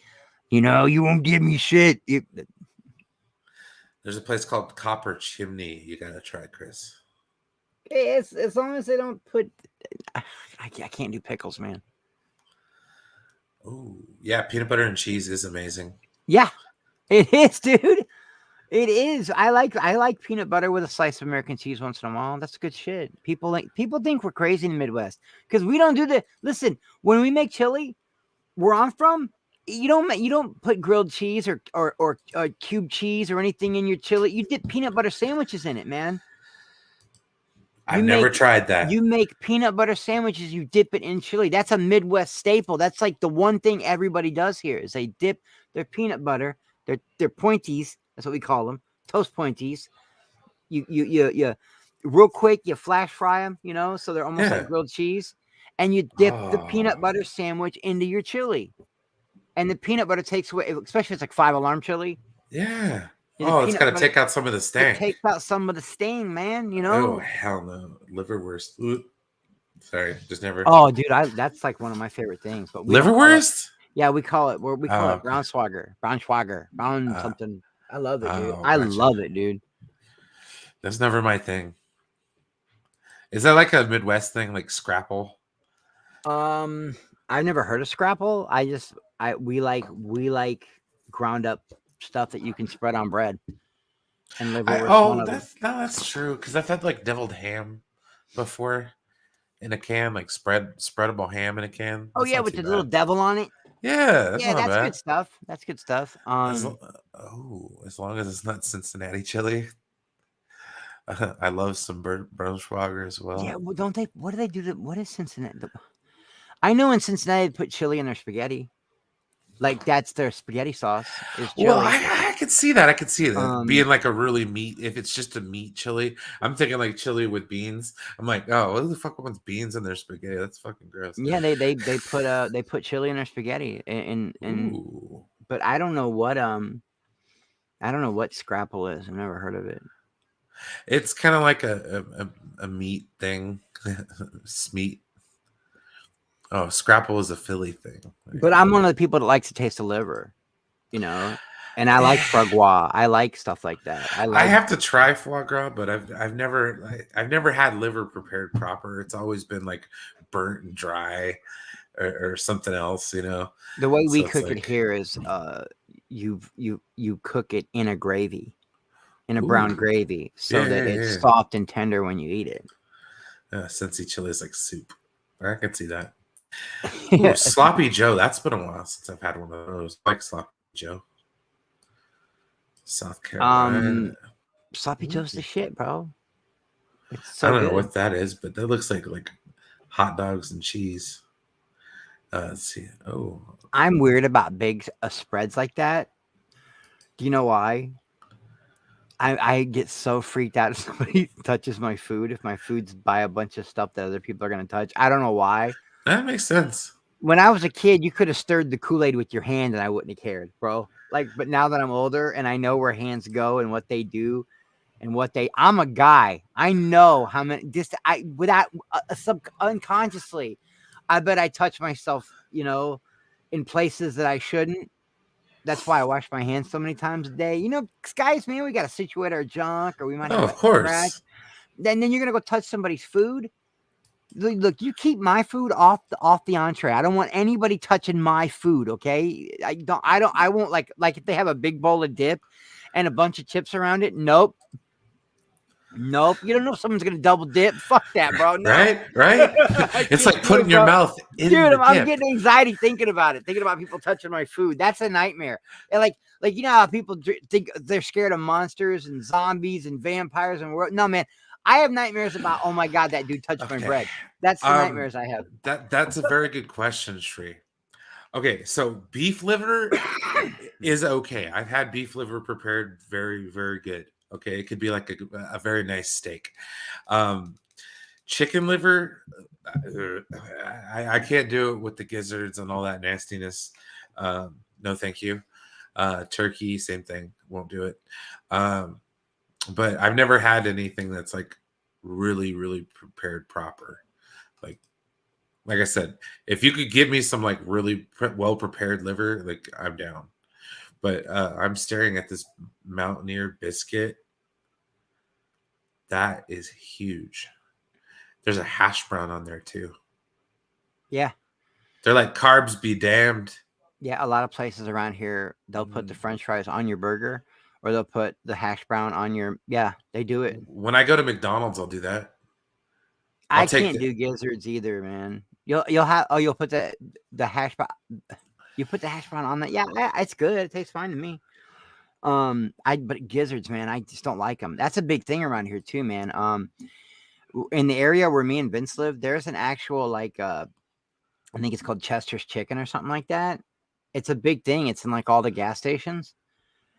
You won't give me shit. There's a place called Copper Chimney. You gotta try, Chris. It's as long as they don't put. I can't do pickles, man. Oh, yeah, peanut butter and cheese is amazing. Yeah, it is, dude. It is. I like peanut butter with a slice of American cheese once in a while. That's good shit. People think we're crazy in the Midwest because we don't do the. Listen, when we make chili, where I'm from, you don't put grilled cheese or cube cheese or anything in your chili. You dip peanut butter sandwiches in it, man. I've never tried that. You make peanut butter sandwiches. You dip it in chili. That's a Midwest staple. That's like the one thing everybody does here is they dip their peanut butter, their pointies. That's what we call them, toast pointies. You real quick. You flash fry them, so they're almost like Yeah. grilled cheese, and you dip the peanut Oh, butter sandwich into your chili. And the peanut butter takes away, especially if it's like 5 alarm chili. yeah. The Oh, it's peanut gotta butter take out some of the it stank. takes out some of the sting, man. Oh, hell no. Liverwurst. Ooh. Sorry, just never. Oh, dude, that's like one of my favorite things. But we don't call it. Liverwurst? Yeah, we call it Oh, okay. brown Uh, something. I love it, dude. oh, I gotcha. love it, dude. That's never my thing. Is that like a Midwest thing, like scrapple? I've never heard of scrapple. We like ground up stuff that you can spread on bread, and liverwurst one Oh, of them. that's true. Because I've had like deviled ham before in a can, like spreadable ham in a can. Oh That's yeah, not with too the little bad. devil on it. Yeah, that's Yeah, not that's good bad. stuff. That's good stuff. As long as it's not Cincinnati chili. I love some Braunschweiger as Yeah, well. well, don't they? What do they do? What is Cincinnati? I know in Cincinnati they put chili in their spaghetti. Like that's their spaghetti sauce is Well, chili. I could see that. I could see that being Um, like a really meat. If it's just a meat chili, I'm thinking like chili with beans. I'm like, oh, who the fuck wants beans in their spaghetti? That's fucking gross. yeah, they put chili in their spaghetti, and Ooh, but I don't know what scrapple is. I've never heard of it. it's kind of like a meat thing. Smeat. Oh, scrapple is a Philly thing. But I'm one of the people that likes to taste the liver, and I like foie gras. I like stuff like that. I have to try foie gras, but I've never had liver prepared proper. It's always been like burnt and dry or something else, the way we So it's cook it like, here is you cook it in a gravy, in a brown ooh, gravy, yeah, so that yeah, it's yeah. soft and tender when you eat it. Cincy chili is like soup. I can see that. Ooh, Yeah, sloppy Joe. That's been a while since I've had one of those. I like sloppy Joe. South Carolina. sloppy joe's the Ooh. shit, bro. It's I so don't know good. what that is, but that looks like hot dogs and cheese. Let's see. Oh, I'm weird about big spreads like that. Do you know why? I get so freaked out if somebody touches my food. If my food's by a bunch of stuff that other people are gonna touch, I don't know why. that makes sense. When I was a kid, you could have stirred the Kool-Aid with your hand and I wouldn't have cared, bro. Like, but now that I'm older and I know where hands go and what they do and I'm a guy. I know how many without unconsciously, I bet I touch myself, in places that I shouldn't. That's why I wash my hands so many times a day. 'Cause guys, man, we got to situate our junk or we might Oh, have of a scratch. course. Then you're going to go touch somebody's food. Look, you keep my food off the entree. I don't want anybody touching my food. Okay, I won't like if they have a big bowl of dip and a bunch of chips around it. Nope. You don't know if someone's gonna double dip. Fuck that, bro. No. Right. I It's can't like do putting it, your bro. mouth in Dude, the I'm dip. getting anxiety thinking about it. Thinking about people touching my food. That's a nightmare. And like you know how people think they're scared of monsters and zombies and vampires and no, man. I have nightmares about. Oh my god, that dude touched my Okay. bread. That's the nightmares I have. That's a very good question, Shree. Okay, so beef liver is okay. I've had beef liver prepared very, very good. Okay, it could be like a very nice steak. Chicken liver, I can't do it with the gizzards and all that nastiness. No, thank you. Turkey, same thing. Won't do it. But I've never had anything that's like really, really prepared proper. Like I said, if you could give me some like really well prepared liver, like I'm down. But I'm staring at this Mountaineer biscuit. That is huge. There's a hash brown on there too. Yeah. They're like carbs be damned. Yeah, a lot of places around here, they'll put the French fries on your burger, or they'll put the hash brown on your. Yeah, they do it. When I go to McDonald's, I'll do that. I can't do gizzards either, man. You'll put the hash brown. You put the hash brown on that. Yeah, it's good. It tastes fine to me. But gizzards, man, I just don't like them. That's a big thing around here too, man. In the area where me and Vince live, there's an actual like I think it's called Chester's Chicken or something like that. It's a big thing. It's in like all the gas stations,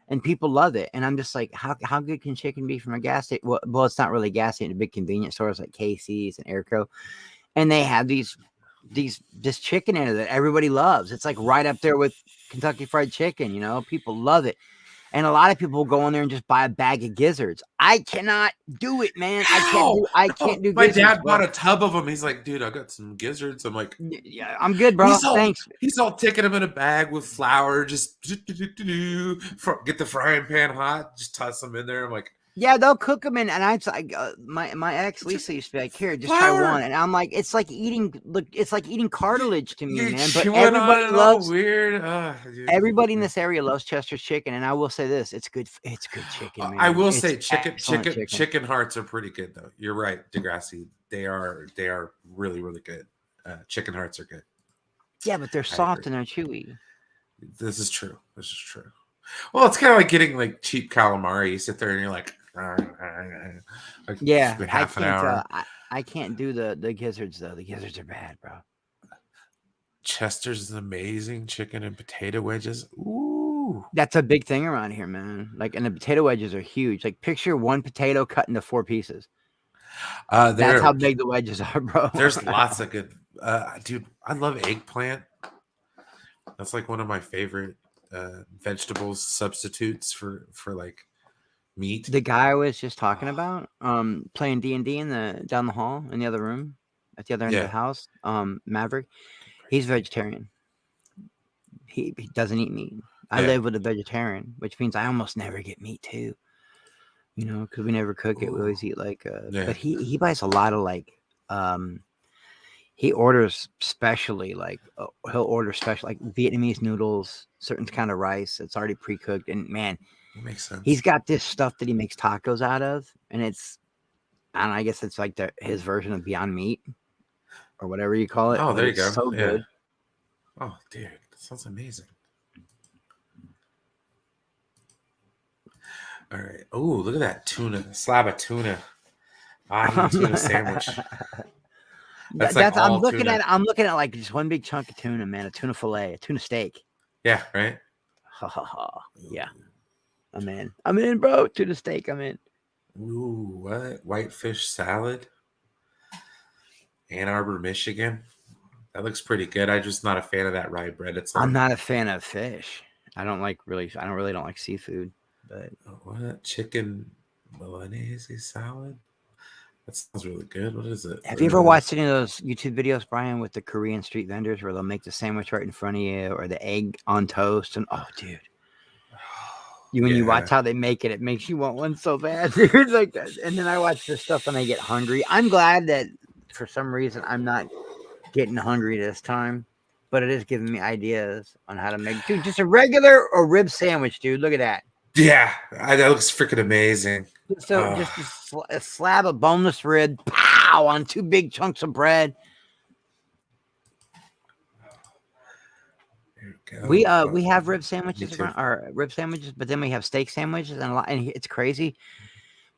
and people love it. And I'm just like, how good can chicken be from a gas station? Well, it's not really a gas station. Big convenience stores like Casey's and Airco, and they have this chicken in it that everybody loves. It's like right up there with Kentucky Fried Chicken. You know, people love it. And a lot of people will go in there and just buy a bag of gizzards. I cannot do it, man. I can't do My gizzards. dad bought a tub of them. He's like, dude, I got some gizzards. I'm like, yeah, I'm good, bro. Thanks. He's all taking them in a bag with flour. Just get the frying pan hot. Just toss them in there. I'm like, yeah, they'll cook them in, and I like my ex Lisa used to be like, "Here, just try one," and I'm like, "It's like eating cartilage to me, man." But everybody loves weird. Everybody in this area loves Chester's chicken, and I will say this: it's good chicken, man. I will say chicken hearts are pretty good though. You're right, Degrassi. They are really, really good. Chicken hearts are good. Yeah, but they're soft and they're chewy. This is true. Well, it's kind of like getting like cheap calamari. You sit there and you're like yeah, half an hour. I can't do the gizzards though. The gizzards are bad, bro. Chester's is amazing. Chicken and potato wedges. Ooh, that's a big thing around here, man. Like, and the potato wedges are huge. Like, picture one potato cut into 4 pieces. That's how big the wedges are, bro. There's lots of good. Dude, I love eggplant. That's like one of my favorite vegetables substitutes for like meat. The guy I was just talking about, playing D&D down the hall in the other room at the other end of the house, Maverick, he's vegetarian. He doesn't eat meat. I live with a vegetarian, which means I almost never get meat too. You know, because we never cook it. We always eat like but he buys a lot of like he orders specially like he'll order special like Vietnamese noodles, certain kind of rice. It's already pre-cooked, and man, it makes sense. He's got this stuff that he makes tacos out of, and it's I guess it's like his version of Beyond Meat or whatever you call it. Oh, there you go. So good. Oh, dude, that sounds amazing. All right. Oh, look at that tuna slab of tuna. Tuna sandwich. I'm looking at like just one big chunk of tuna, man. A tuna fillet, a tuna steak. Yeah, right. Yeah, I'm in, bro. Tuna steak, I'm in. Ooh, what? Whitefish salad. Ann Arbor, Michigan. That looks pretty good. I'm just not a fan of that rye bread. I'm not a fan of fish. I don't like seafood. But what? Chicken Milanese salad? That sounds really good. What is it? Have you ever watched any of those YouTube videos, Brian, with the Korean street vendors where they'll make the sandwich right in front of you, or the egg on toast? And oh, dude, when you watch how they make it, it makes you want one so bad, dude. Like that. And then I watch this stuff and I get hungry. I'm glad that for some reason I'm not getting hungry this time, but it is giving me ideas on how to make, dude, just a regular or rib sandwich, dude. Look at that. Yeah, that looks freaking amazing. So just a slab of boneless rib, pow, on 2 big chunks of bread. We have rib sandwiches around, or rib sandwiches, but then we have steak sandwiches and it's crazy.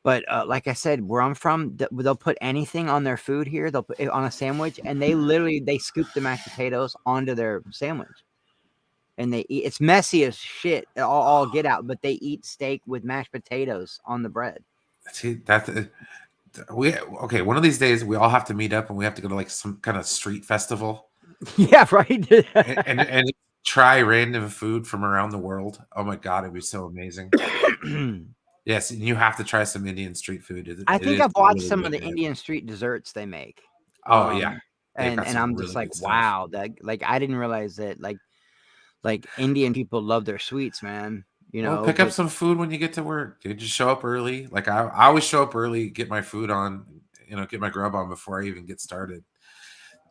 But like I said, where I'm from, they'll put anything on their food here. They'll put it on a sandwich, and they scoop the mashed potatoes onto their sandwich, and they eat. It's messy as shit, all get out. But they eat steak with mashed potatoes on the bread. See, one of these days we all have to meet up and we have to go to like some kind of street festival. Yeah, right. and try random food from around the world. Oh my god, it'd be so amazing. Yes, and you have to try some Indian street food. I think I've watched some of the Indian street desserts they make. Oh yeah, and I'm just like, wow, that like I didn't realize that like Indian people love their sweets, man. You know, pick up some food when you get to work, dude. Just show up early. Like I always show up early, get my food on, get my grub on before I even get started.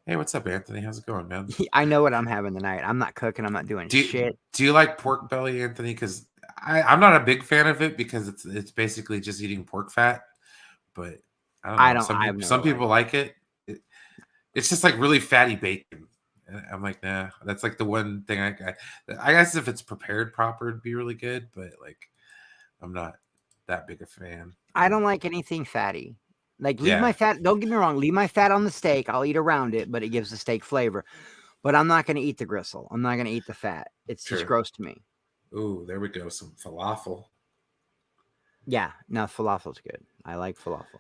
Hey, what's up, Anthony? How's it going, man? I know what I'm having tonight. I'm not cooking. I'm not doing shit. Do you like pork belly, Anthony? Because I'm not a big fan of it because it's basically just eating pork fat. But I don't know. Some people like it. It's just like really fatty bacon. And I'm like, nah. That's like the one thing I guess if it's prepared proper, it'd be really good. But like, I'm not that big a fan. I don't like anything fatty. Like, leave my fat. Don't get me wrong. Leave my fat on the steak. I'll eat around it, but it gives the steak flavor. But I'm not going to eat the gristle. I'm not going to eat the fat. It's just gross to me. Ooh, there we go. Some falafel. Yeah, no, falafel's good. I like falafel.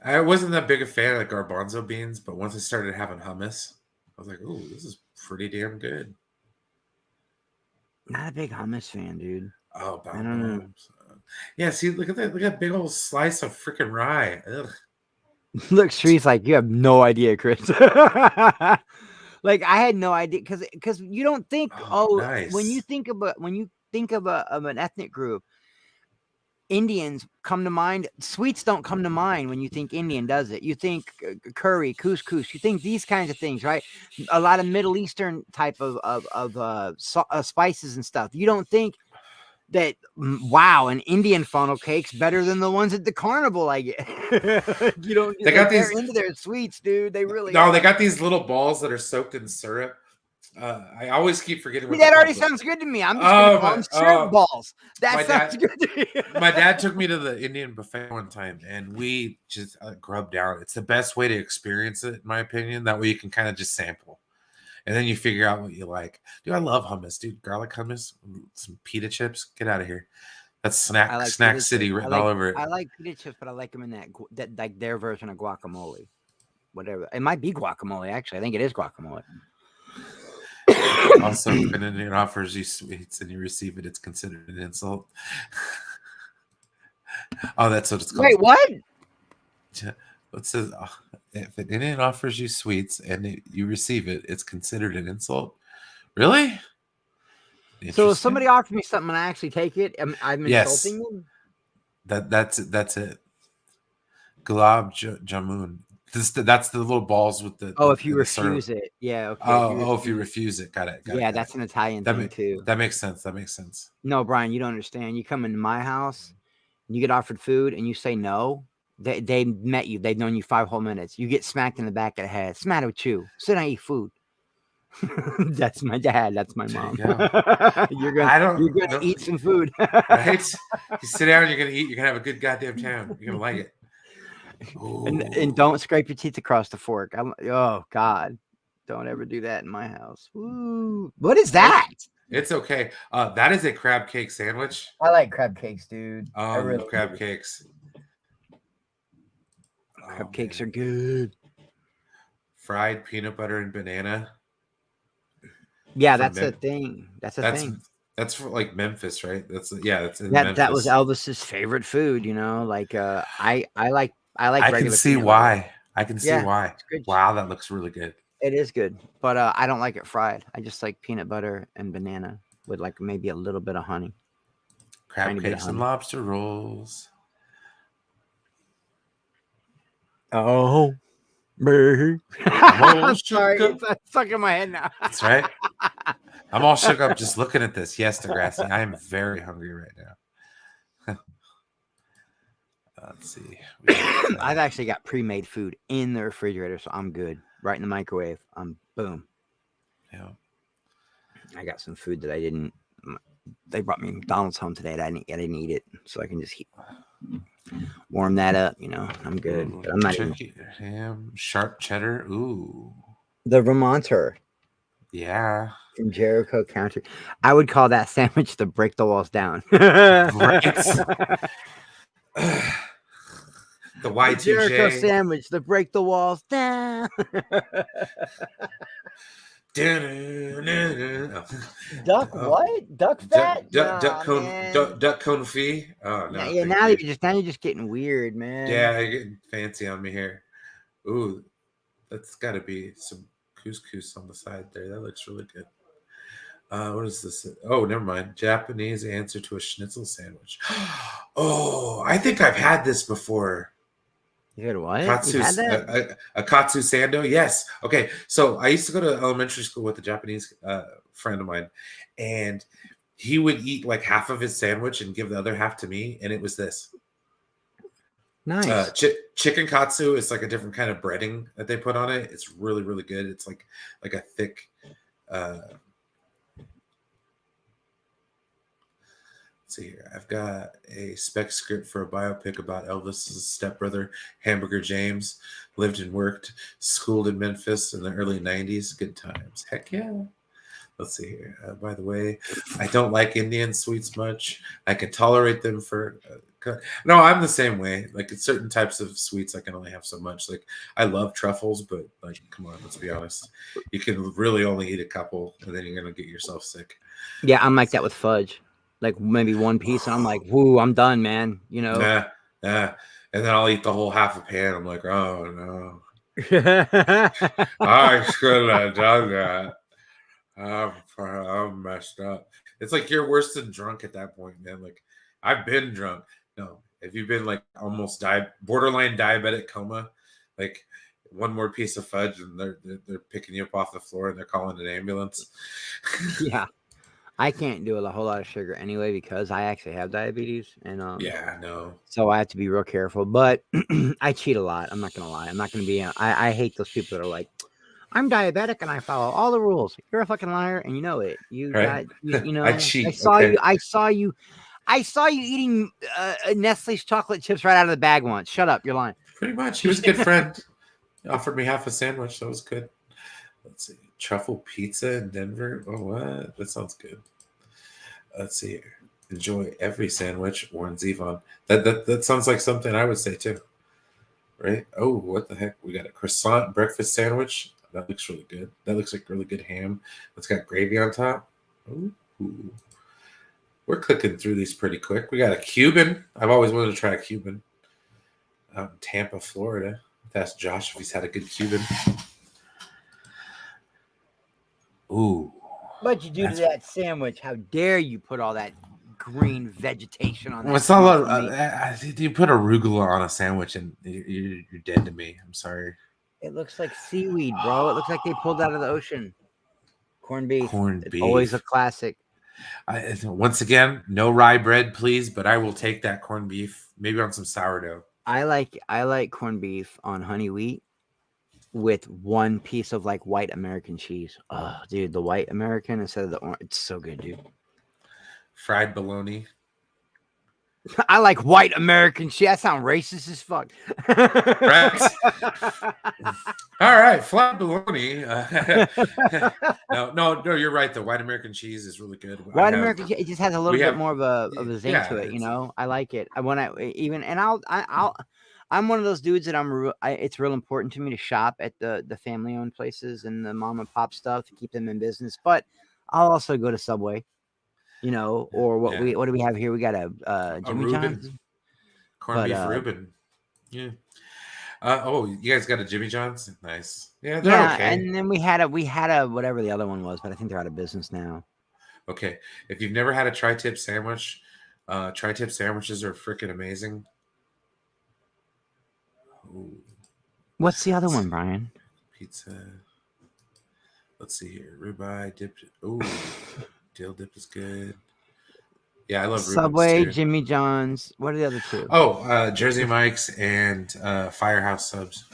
I wasn't that big a fan of garbanzo beans, but once I started having hummus, I was like, ooh, this is pretty damn good. Not a big hummus fan, dude. Oh, I don't know. Yeah, see, look at that. Look at that big old slice of freaking rye. Ugh. Look, Shree's like, you have no idea, Chris. Like, I had no idea because you don't think, nice. when you think of an ethnic group, Indians come to mind. Sweets don't come to mind when you think Indian, does it? You think curry, couscous. You think these kinds of things, right? A lot of Middle Eastern type of spices and stuff. You don't think that, wow, an Indian funnel cake's better than the ones at the carnival I get. You don't. They're into their sweets, dude. They really. No, they got these little balls that are soaked in syrup. I always keep forgetting. That already sounds good to me. I'm just gonna call them syrup balls. That sounds good to me. My dad took me to the Indian buffet one time, and we just grubbed down. It's the best way to experience it, in my opinion. That way, you can kind of just sample, and then you figure out what you like. Dude, I love hummus, dude. Garlic hummus, some pita chips. Get out of here. That's snack city written all over it. I like pita chips, but I like them in that like their version of guacamole. Whatever. It might be guacamole, actually. I think it is guacamole. Also, if an Indian offers you sweets and you receive it, it's considered an insult. Oh, that's what it's called. Wait, what? It says, if an Indian offers you sweets and you receive it, it's considered an insult. Really? So if somebody offers me something and I actually take it, I'm insulting them? That's it. Gulab jamun. That's the little balls with the. If you refuse it, yeah. Okay. If you refuse it, got it. That's an Italian thing too. That makes sense. No, Brian, you don't understand. You come into my house, and you get offered food, and you say no. They met you. They've known you 5 whole minutes. You get smacked in the back of the head. What's the matter with you? Sit down, eat food. That's my dad. That's my mom. You're gonna eat some food, right? You sit down. You're gonna eat. You're gonna have a good goddamn time. You're gonna like it. And don't scrape your teeth across the fork. Oh God, don't ever do that in my house. Ooh, what is that? It's okay. That is a crab cake sandwich. I like crab cakes, dude. I really crab cakes. Crab cakes are good. Fried peanut butter and banana. Yeah, that's a thing. That's a thing. That's for like Memphis, right? That's Memphis. That was Elvis's favorite food. Like I like. I can see why. Wow, that looks really good. It is good, but I don't like it fried. I just like peanut butter and banana with like maybe a little bit of honey. Crab cakes and lobster rolls. Oh, baby. I'm all I'm shook sorry. up. It's stuck in my head now. That's right. I'm all shook up just looking at this. Yes, Degrassi. I am very hungry right now. Let's see. I've actually got pre-made food in the refrigerator, so I'm good. Right in the microwave. Boom. Yeah. I got some food that I didn't. They brought me McDonald's home today. I didn't eat it, so I can just warm that up. I'm good. Ooh, But I'm not even turkey ham, sharp cheddar. Ooh, the Vermonter yeah. from Jericho County. I would call that sandwich the break the walls down. Right. The The Jericho Y2J. sandwich, the break the walls down. Duck what? Duck fat? Duck Nah, cone, man. duck cone fee. Oh no, Yeah, thank now you. you're just getting weird, man. Yeah, you're getting fancy on me here. Ooh, that's got to be some couscous on the side there. That looks really good. What is this? Oh, never mind. Japanese answer to a schnitzel sandwich. Oh, I think I've had this before. You had what? Katsu, You had that? a katsu sando. Yes. Okay. So I used to go to elementary school with a Japanese friend of mine, and he would eat like half of his sandwich and give the other half to me, and it was this. Nice. Chicken katsu is like a different kind of breading that they put on it. It's really, really good. It's like a thick. Let's see here. I've got a spec script for a biopic about Elvis's stepbrother, Hamburger James. Lived and worked, schooled in Memphis in the early '90s. Good times. Heck yeah. Let's see here. By the way, I don't like Indian sweets much. I can tolerate them for. No, I'm the same way. Like in certain types of sweets, I can only have so much. Like I love truffles, but like, come on, let's be honest. You can really only eat a couple, and then you're gonna get yourself sick. Yeah, I'm like that with fudge. Like maybe one piece, and I'm like, "Woo, I'm done, man." Nah, nah. And then I'll eat the whole half a pan. I'm like, oh no, I shouldn't have done that. I'm messed up. It's like you're worse than drunk at that point, man. Like I've been drunk. No, if you've been like almost borderline diabetic coma, like one more piece of fudge and they're picking you up off the floor and they're calling an ambulance. Yeah, I can't do a whole lot of sugar anyway because I actually have diabetes, and Yeah, no. so I have to be real careful. But I cheat a lot. I'm not gonna lie. I'm not gonna be. I hate those people that are like, I'm diabetic and I follow all the rules. You're a fucking liar, and you know it. Right? I I cheat. saw Okay. you. I saw you eating Nestle's chocolate chips right out of the bag once. Shut up. You're lying. Pretty much. He was a good friend. He offered me half a sandwich. That was good. Let's see. Truffle pizza in Denver. Oh, what? That sounds good. Let's see. Enjoy every sandwich. Warren Zevon. That sounds like something I would say too. Right? Oh, what the heck? We got a croissant breakfast sandwich. That looks really good. That looks like really good ham. It's got gravy on top. Ooh. We're clicking through these pretty quick. We got a Cuban. I've always wanted to try a Cuban. Out in Tampa, Florida. Let's ask Josh if he's had a good Cuban. Ooh. What'd you do to that sandwich? How dare you put all that green vegetation on that? Well, it's not you put arugula on a sandwich and you're dead to me. I'm sorry. It looks like seaweed, bro. It looks like they pulled out of the ocean. Corned beef. Corned beef. Always a classic. Once again, no rye bread, please, but I will take that corned beef, maybe on some sourdough. I like corned beef on honey wheat with one piece of like white American cheese. Oh, dude, the white American instead of the orange. It's so good, dude. Fried bologna. I like white American cheese. That sounds racist as fuck. Right? All right, fried bologna. No, you're right. The white American cheese is really good. White American cheese, it just has a little bit more of a zing to it, it's- I like it. I'm one of those dudes that it's real important to me to shop at the family owned places and the mom and pop stuff to keep them in business. But I'll also go to Subway, or what do we have here? We got a Jimmy John's. Corned beef Reuben. Yeah. You guys got a Jimmy John's? Nice. Yeah, they're Yeah, okay. and then we had a whatever the other one was, but I think they're out of business now. Okay. If you've never had a tri-tip sandwich, tri-tip sandwiches are freaking amazing. Ooh. What's the other one, Brian? Pizza. Let's see here. Ribeye dip. Ooh, dill dip is good. Yeah, I love Rubens Subway, too. Jimmy John's. What are the other two? Oh, Jersey Mike's and Firehouse subs.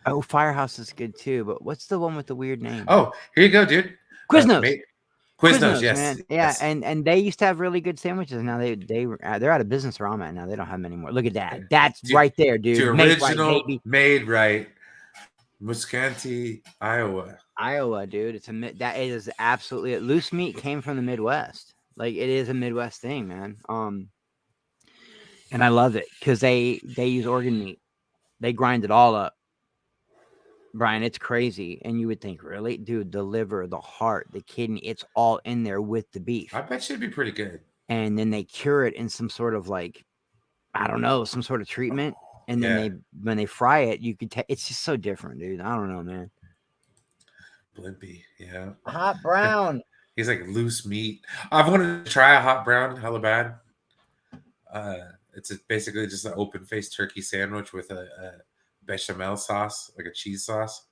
Oh, Firehouse is good too. But what's the one with the weird name? Oh, here you go, dude. Quiznos. Mate, Quiznos. Quiznos, Yes, man. Yeah, yes. and they used to have really good sandwiches. Now they're out of business where I'm at now. They don't have them anymore. Look at that. That's right there, The dude. Made right, original baby. made right, Muscatine, Iowa. Iowa, dude. That is absolutely it. Loose meat came from the Midwest. Like it is a Midwest thing, man. And I love it because they use organ meat. They grind it all up. Brian, it's crazy. And you would think, really? Dude, the liver, the heart, the kidney, it's all in there with the beef. I bet you'd be pretty good. And then they cure it in some sort of like, I don't know, some sort of treatment. And then when they fry it, you could it's just so different, dude. I don't know, man. Blimpie, yeah. Hot brown. He's like loose meat. I've wanted to try a hot brown, hella bad. It's basically just an open faced turkey sandwich with a bechamel sauce, like a cheese sauce.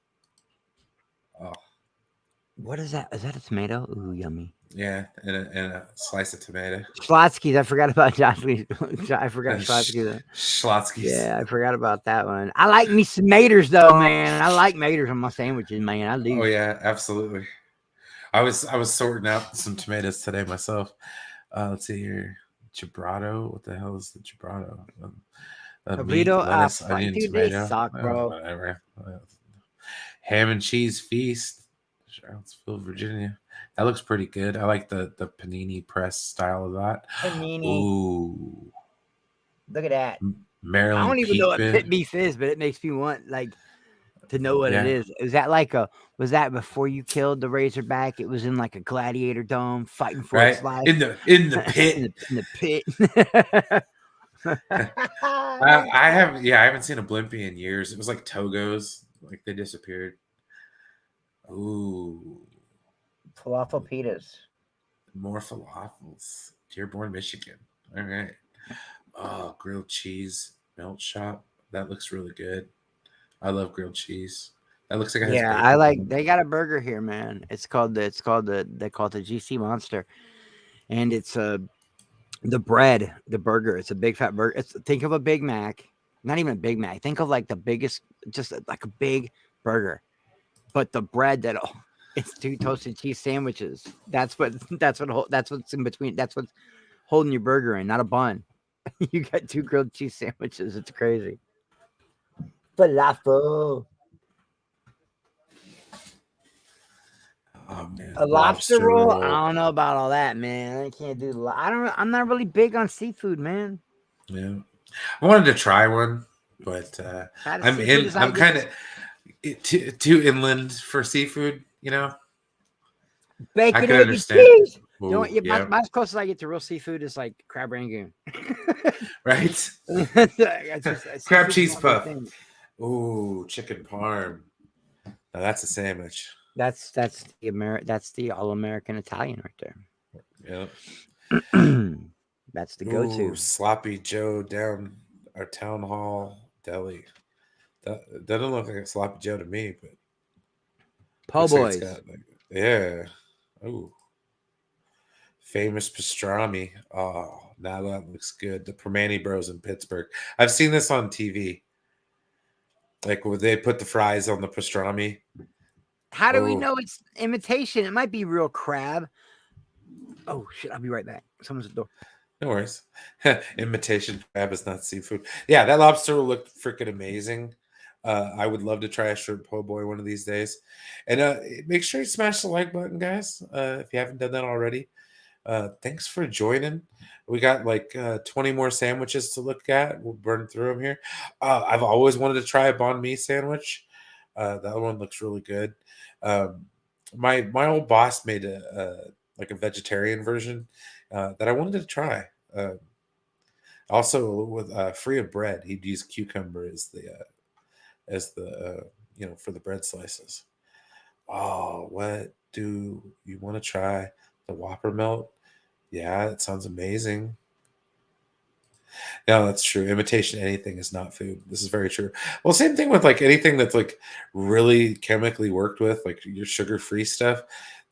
Oh, What is that? Is that a tomato? Ooh, yummy. yeah, and a slice of tomato. Schlotzky's. I forgot about Schlotzky. I forgot Schlotzky. Schlotzky's. Yeah, I forgot about that one. I like me some maters though, man. I like maters on my sandwiches, man. I do. Oh yeah, absolutely. I was sorting out some tomatoes today myself. Let's see here. Gibrato. What the hell is the Gibrato? Meat, Cabrito, lettuce, fuck, onion, dude, they tomato. suck, bro. Whatever. Ham and cheese feast. Charlottesville, Virginia. That looks pretty good. I like the panini press style of that. Panini. Ooh. Look at that. Maryland I don't even know what Peakman. pit beef is, but it makes me want like to know what it is. Is that like was that before you killed the Razorback? It was in like a gladiator dome fighting for its life. In the pit. in the pit. I haven't seen a Blimpie in years. It was like Togo's, like they disappeared. Ooh. Falafel pitas. More falafels. Dearborn, Michigan. All right. Oh, grilled cheese melt shop. That looks really good. I love grilled cheese. That looks like it has bacon. I like. They got a burger here, man. They call it the GC Monster, and it's the bread, the burger. It's a big fat burger. Think of a Big Mac, not even a Big Mac. Think of like the biggest, just like a big burger, but the bread it's 2 toasted cheese sandwiches. That's what's in between. That's what's holding your burger in, not a bun. You got 2 grilled cheese sandwiches. It's crazy. Falafel. Oh man, A lobster roll? I don't know about all that, man. I can't do. I'm not really big on seafood, man. Yeah, I wanted to try one, but I'm kind of too inland for seafood. You know, bacon, I can egg, understand. and cheese. Ooh, My as closest I get to real seafood is like crab rangoon. Right? Crab cheese puff. Ooh, chicken parm. Now that's a sandwich. That's the all American Italian right Yeah. there. That's the go-to. Sloppy Joe down our town hall deli. That doesn't look like a sloppy Joe to me, but Po' boys. Yeah. Ooh. Famous pastrami. Oh, now that looks good. The Permane Bros in Pittsburgh. I've seen this on TV. Like where they put the fries on the pastrami. How do we know it's imitation? It might be real crab. Oh shit! I'll be right back. Someone's at the door. No worries. Imitation crab is not seafood. Yeah, that lobster will look freaking amazing. I would love to try a shrimp po' boy one of these days. And make sure you smash the like button, guys, if you haven't done that already. Thanks for joining. We got like 20 more sandwiches to look at. We'll burn through them here. I've always wanted to try a banh mi sandwich. That one looks really good. My old boss made a vegetarian version that I wanted to try. Also, with free of bread, he'd use cucumber as the for the bread slices. Oh, what do you want to try? The Whopper melt? Yeah, it sounds amazing. No, that's true. Imitation anything is not food. This is very true. Well, same thing with like anything that's like really chemically worked with, like your sugar-free stuff.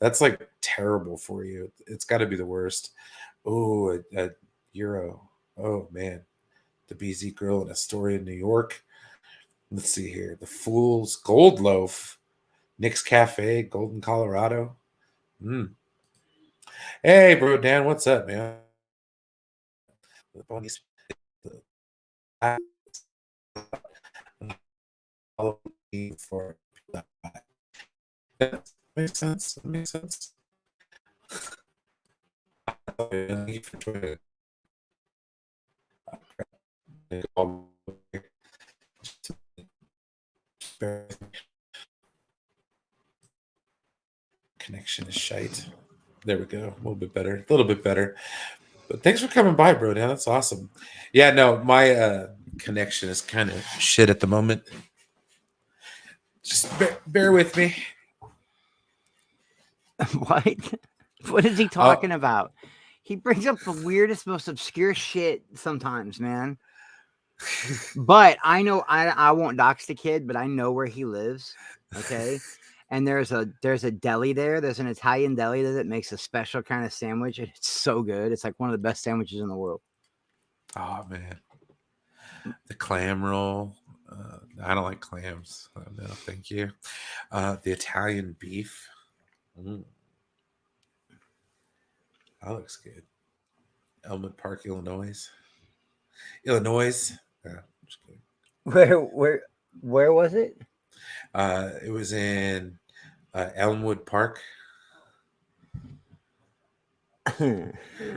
That's like terrible for you. It's got to be the worst. Oh, a euro. Oh man, the BZ Grill in Astoria, New York. Let's see here. The Fool's Gold Loaf, Nick's Cafe, Golden, Colorado. Mm. Hey, bro, Dan, what's up, man? The bonus- the- for that makes sense. That makes sense. Thank you for joining. Connection is shite. There we go. A little bit better. A little bit better. But thanks for coming by, bro. Dan, that's awesome. Yeah, no, my connection is kind of shit at the moment. Just bear with me. What? What is he Oh, talking about? He brings up the weirdest, most obscure shit sometimes, man. But I know I won't dox the kid, but I know where he lives. Okay. And there's a deli there. There's an Italian deli that makes a special kind of sandwich, and it's so good. It's like one of the best sandwiches in the world. oh man, the clam roll. I don't like clams. No, thank you. The Italian beef. Mm, that looks good. Elmwood Park, Illinois. Illinois. Just kidding. Where was it? It was in Elmwood Park,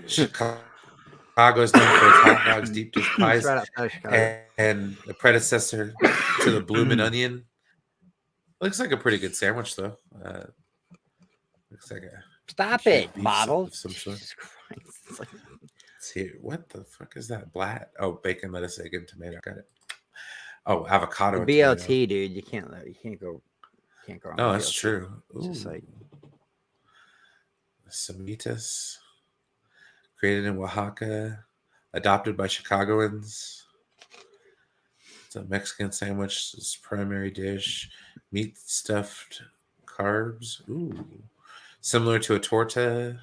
Chicago. Is known for its hot dogs, deep dish It's pies, right outside of Chicago. and the predecessor to the Bloomin' Onion. Looks like a pretty good sandwich, though. Looks like a Stop cured it, beef bottle. of some sort. Jesus Christ. It's like- Let's see, what the fuck is that? Blat? Oh, bacon, lettuce, egg, and tomato. Got it. Oh, avocado the and tomato. BLT, dude. You can't go wrong No, with that's BLT. true. It's just Ooh. like Semitas, created in Oaxaca, adopted by Chicagoans. It's a Mexican sandwich. It's primary dish. Meat stuffed carbs. Ooh. Similar to a torta.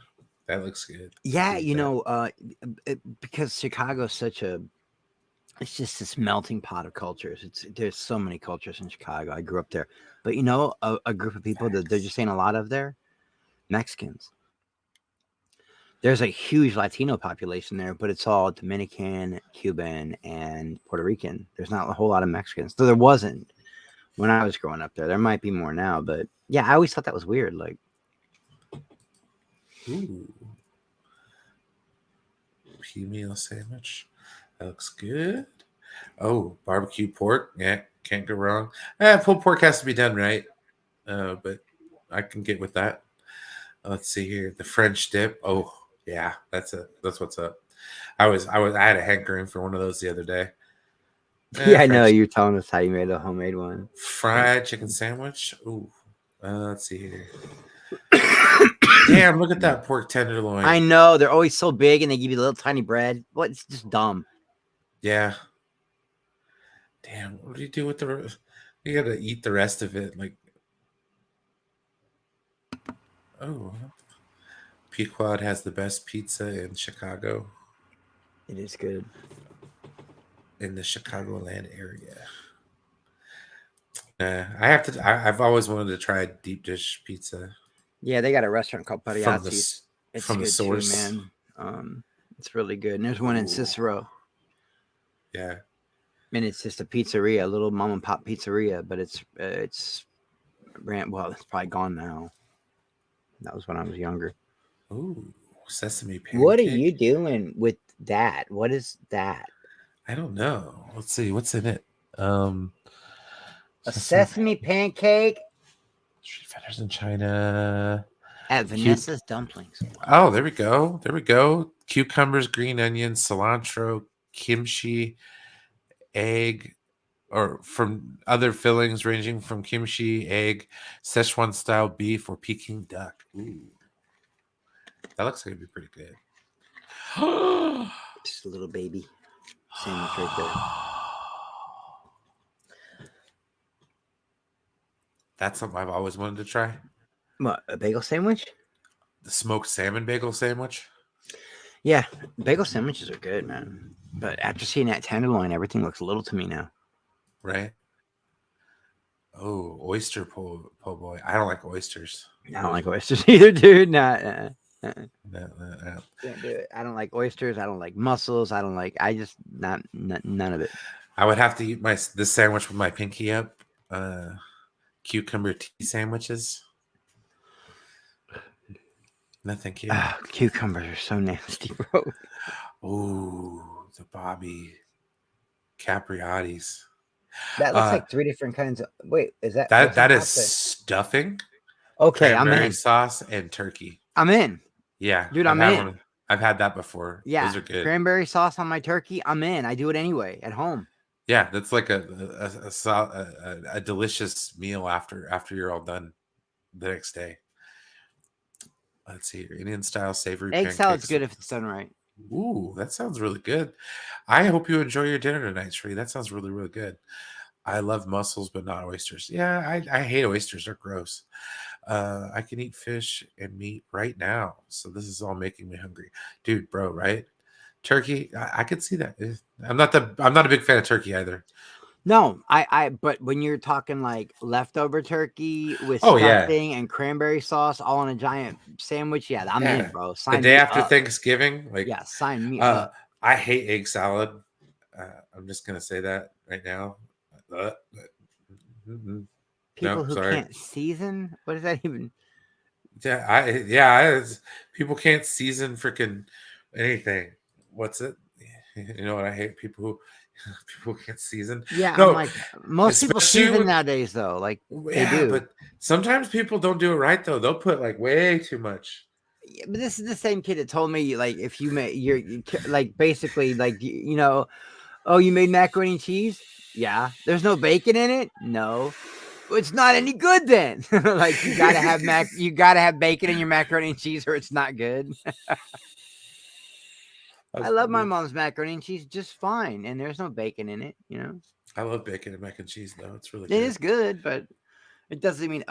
That looks good. yeah, Eat you that. know, because Chicago's such a it's just this melting pot of cultures. There's so many cultures in Chicago. I grew up there, but you know, a group of people that they're just ain't a lot of there, Mexicans. There's a huge Latino population there, but it's all Dominican, Cuban, and Puerto Rican. There's not a whole lot of Mexicans. So there wasn't when I was growing up there. There might be more now, but yeah, I always thought that was weird. Like, Ooh. Pea meal sandwich. That looks good. Oh, barbecue pork. Yeah, can't go wrong. Pulled pork has to be done right. But I can get with that. Let's see here. The French dip. Oh, yeah, that's what's up. I had a hankering for one of those the other day. yeah, I know French you're telling us how you made a homemade one. fried chicken sandwich. Ooh. Let's see here. Damn, look at that pork tenderloin. I know they're always so big, and they give you little tiny bread. What? It's just dumb. Yeah. Damn, what do you do with the rest? You gotta eat the rest of it. Like, oh, Pequod has the best pizza in Chicago, It is good. in the Chicagoland area. I have to. I've always wanted to try deep dish pizza Yeah, they got a restaurant called from Pariazzi's. It's from the good source. too, man. It's really good. And there's one in Ooh. Cicero, Yeah. and it's just a pizzeria, a little mom and pop pizzeria, but it's brand. Well, it's probably gone now. That was when I was younger. Ooh, Sesame Pancake. What are you doing with that? What is that? I don't know. Let's see what's in it. A sesame pancake Street vendors in China. at Vanessa's Dumplings. Oh, there we go. There we go. Cucumbers, green onions, cilantro, kimchi, egg, or from other fillings ranging from kimchi, egg, Szechuan style beef, or Peking duck. Ooh, that looks like it'd be pretty good. Just a little baby. sandwich right there. That's something I've always wanted to try. What, a bagel sandwich? The smoked salmon bagel sandwich. Yeah, bagel sandwiches are good, man. But after seeing that tenderloin, everything looks little to me now. Right. Oh, oyster po' boy. I don't like oysters. I don't like oysters either, dude. No. Can't do it. I don't like oysters. I don't like mussels. I don't like. I just not none of it. I would have to eat this sandwich with my pinky up. Cucumber tea sandwiches. No, thank you. Cucumbers are so nasty, bro. Ooh, the Bobby Capriotti's. That looks like 3 different kinds of. Wait, is that that is stuffing? Okay, I'm Cranberry in. sauce and turkey. I'm in. Yeah, dude, I'm in. I've had that before. Yeah, those are good. Cranberry sauce on my turkey. I'm in. I do it anyway at home. Yeah, that's like a delicious meal after you're all done the next day. Let's see here. Indian style savory Egg pancakes. salad's good if it's done right. Ooh, that sounds really good. I hope you enjoy your dinner tonight, Shree. That sounds really, really good. I love mussels, but not oysters. Yeah, I hate oysters. They're gross. I can eat fish and meat right now. So this is all making me hungry. Dude, bro, right? Turkey, I could see that. I'm not a big fan of turkey either. No, but when you're talking like leftover turkey with stuffing and cranberry sauce all on a giant sandwich, I'm in, bro. Sign the day after Thanksgiving, like sign me up. I hate egg salad. I'm just gonna say that right now. People who can't season, what is that even? People can't season freaking anything. What's it? You know what I hate? People can't season. Yeah, no, I'm like most people season nowadays though. Like they do, but sometimes people don't do it right though. They'll put like way too much. Yeah, but this is the same kid that told me like if you make you're like basically like you know, oh, you made macaroni and cheese. Yeah, there's no bacon in it. No, it's not any good then. Like you gotta have bacon in your macaroni and cheese or it's not good. I love my mom's macaroni and cheese just fine, and there's no bacon in it, you know. I love bacon and mac and cheese though. It's really good. It is good, but it doesn't mean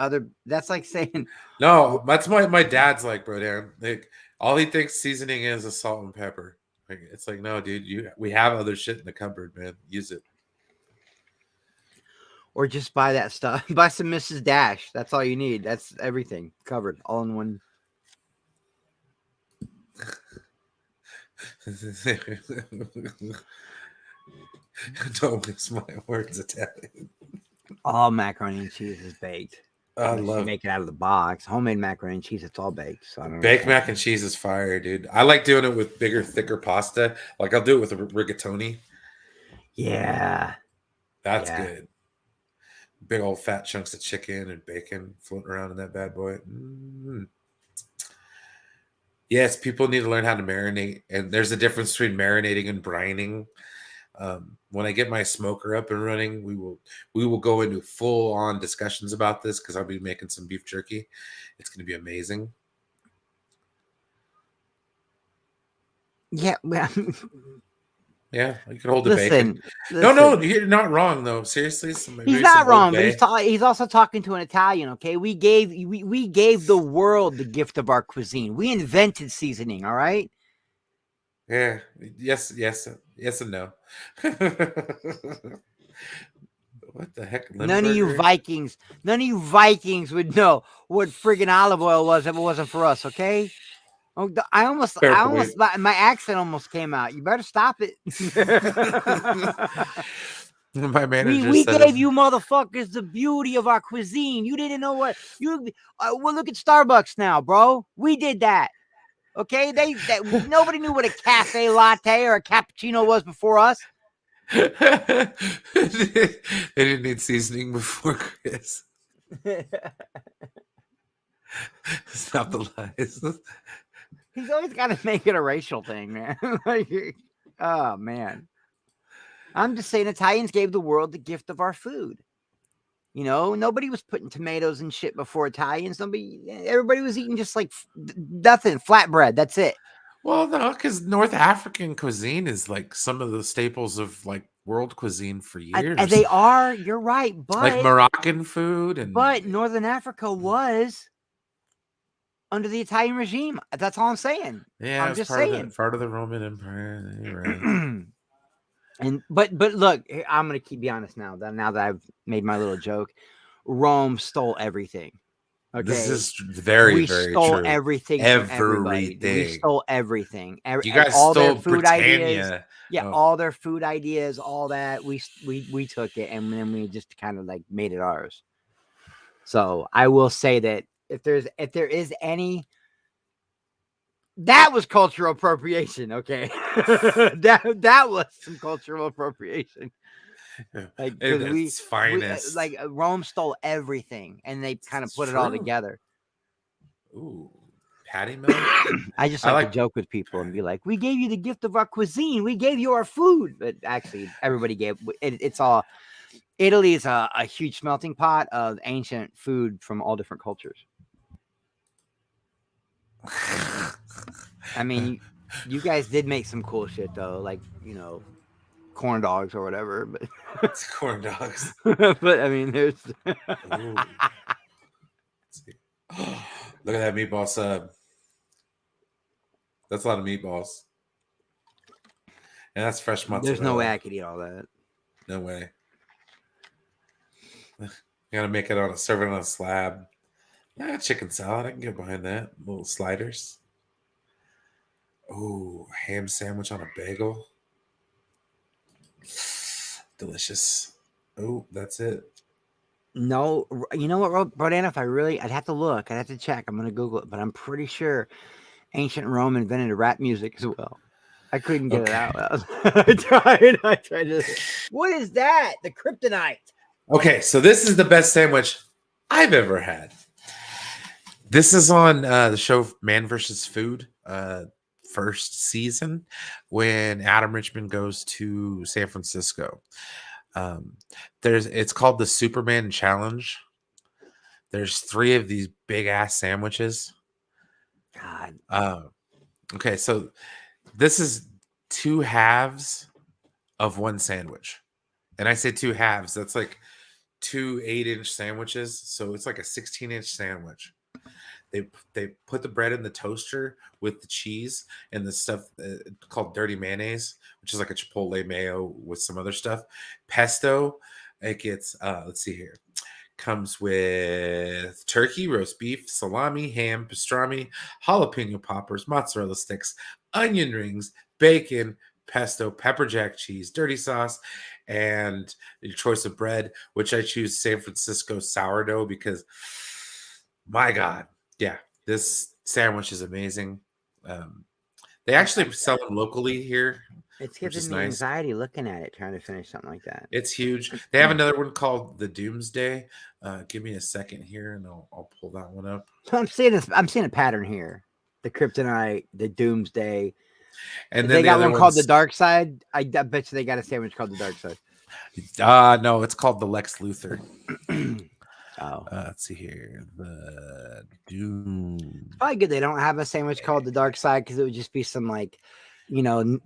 that's like saying no, that's my dad's like, bro, Dan. Like all he thinks seasoning is a salt and pepper. Like, it's like, no, dude, we have other shit in the cupboard, man. Use it. Or just buy that stuff. Buy some Mrs. Dash. That's all you need. That's everything covered, all in one. Don't miss my words, Italian. All macaroni and cheese is baked. I love make it out of the box. Homemade macaroni and cheese, it's all baked. So I don't baked mac and cheese is fire, dude. I like doing it with bigger, thicker pasta. Like I'll do it with a rigatoni. Yeah, that's good. Big old fat chunks of chicken and bacon floating around in that bad boy. Yes, people need to learn how to marinate, and there's a difference between marinating and brining. When I get my smoker up and running, we will go into full on discussions about this because I'll be making some beef jerky. It's going to be amazing. Yeah, yeah, you can hold the bacon. No, you're not wrong though. Seriously, he's not wrong, but he's also talking to an Italian. Okay, we gave the world the gift of our cuisine. We invented seasoning. All right. Yeah. Yes, and no. What the heck? None of you Vikings would know what friggin' olive oil was if it wasn't for us. Okay. Oh, my accent almost came out. You better stop it. My manager we gave you motherfuckers the beauty of our cuisine. You didn't know what you. Well, look at Starbucks now, bro. We did that. Okay, nobody knew what a cafe latte or a cappuccino was before us. They didn't need seasoning before Chris. Stop the lies. He's always got to make it a racial thing, man. Like, oh man, I'm just saying Italians gave the world the gift of our food. You know, nobody was putting tomatoes and shit before Italians. Everybody was eating just like nothing, flatbread. That's it. Well, no, because North African cuisine is like some of the staples of like world cuisine for years. They are. You're right, Like Moroccan food and but Northern Africa was under the Italian regime. That's all I'm saying. yeah, I'm it's just part saying. of the Roman Empire. You're right. And but look, I'm gonna be honest now. That I've made my little joke, Rome stole everything. Okay, This is very, we very stole true. everything from everybody. We Everything. stole everything. You guys All their stole food ideas. Britannia. Yeah, Oh, all their food ideas, all that. We took it and then we just kind of like made it ours. So I will say that if there is any, that was cultural appropriation. Okay, that was some cultural appropriation. Like it's finest. Rome stole everything and they kind of It's put it all true. together. Ooh, patty melt. I just I like to like- joke with people and be like, "We gave you the gift of our cuisine. We gave you our food." But actually, everybody gave it. It's all. Italy is a huge melting pot of ancient food from all different cultures. I mean, you guys did make some cool shit though, like corn dogs or whatever. But It's corn dogs. but I mean, there's. Ooh. Let's see. Look at that meatball sub. That's a lot of meatballs. And that's fresh mozzarella. There's no way I could eat all that. No way. You gotta make it serve it on a slab. Chicken salad. I can get behind that. Little sliders. Oh, ham sandwich on a bagel. Delicious. Oh, that's it. No, you know what, Rodan? I'd have to look. I'd have to check. I'm gonna Google it, but I'm pretty sure ancient Rome invented rap music as well. I couldn't get it out. I tried to. What is that? The kryptonite. Okay, so this is the best sandwich I've ever had. This is on the show Man vs. Food, first season, when Adam Richman goes to San Francisco. It's called the Superman Challenge. There's 3 of these big ass sandwiches. God. Okay, so this is 2 halves of one sandwich. And I say 2 halves, that's like 2 8-inch sandwiches. So it's like a 16-inch sandwich. They put the bread in the toaster with the cheese and the stuff called dirty mayonnaise, which is like a chipotle mayo with some other stuff. Pesto. It gets let's see here. Comes with turkey, roast beef, salami, ham, pastrami, jalapeno poppers, mozzarella sticks, onion rings, bacon, pesto, pepper jack cheese, dirty sauce, and your choice of bread, which I choose San Francisco sourdough because, my God, yeah, this sandwich is amazing. They actually sell them locally here. It's which is giving me nice. anxiety looking at it, trying to finish something like that. It's huge. They have another one called the Doomsday. Give me a second here, and I'll pull that one up. So I'm seeing a pattern here. The kryptonite, the doomsday. And they then got one called the dark side. I bet you they got a sandwich called the dark side. No, it's called the Lex Luthor. Oh, Let's see here. The Doom. it's probably good they don't have a sandwich called the dark side because it would just be some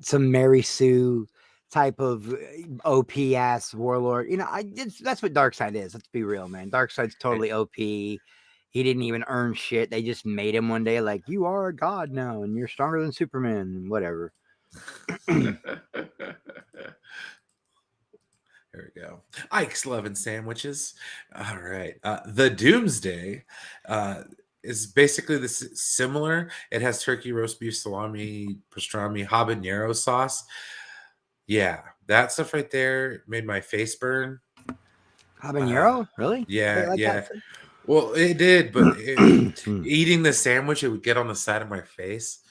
some Mary Sue type of OP ass warlord. That's what Darkseid is. Let's be real, man. Darkseid's totally OP. He didn't even earn shit. They just made him one day like, you are a god now and you're stronger than Superman and whatever. There we go. Ike's loving sandwiches. All right. The Doomsday is basically this similar. It has turkey, roast beef, salami, pastrami, habanero sauce. Yeah, that stuff right there made my face burn. Habanero? Really? Yeah, Like yeah. that? Well, it did, but eating the sandwich, it would get on the side of my face,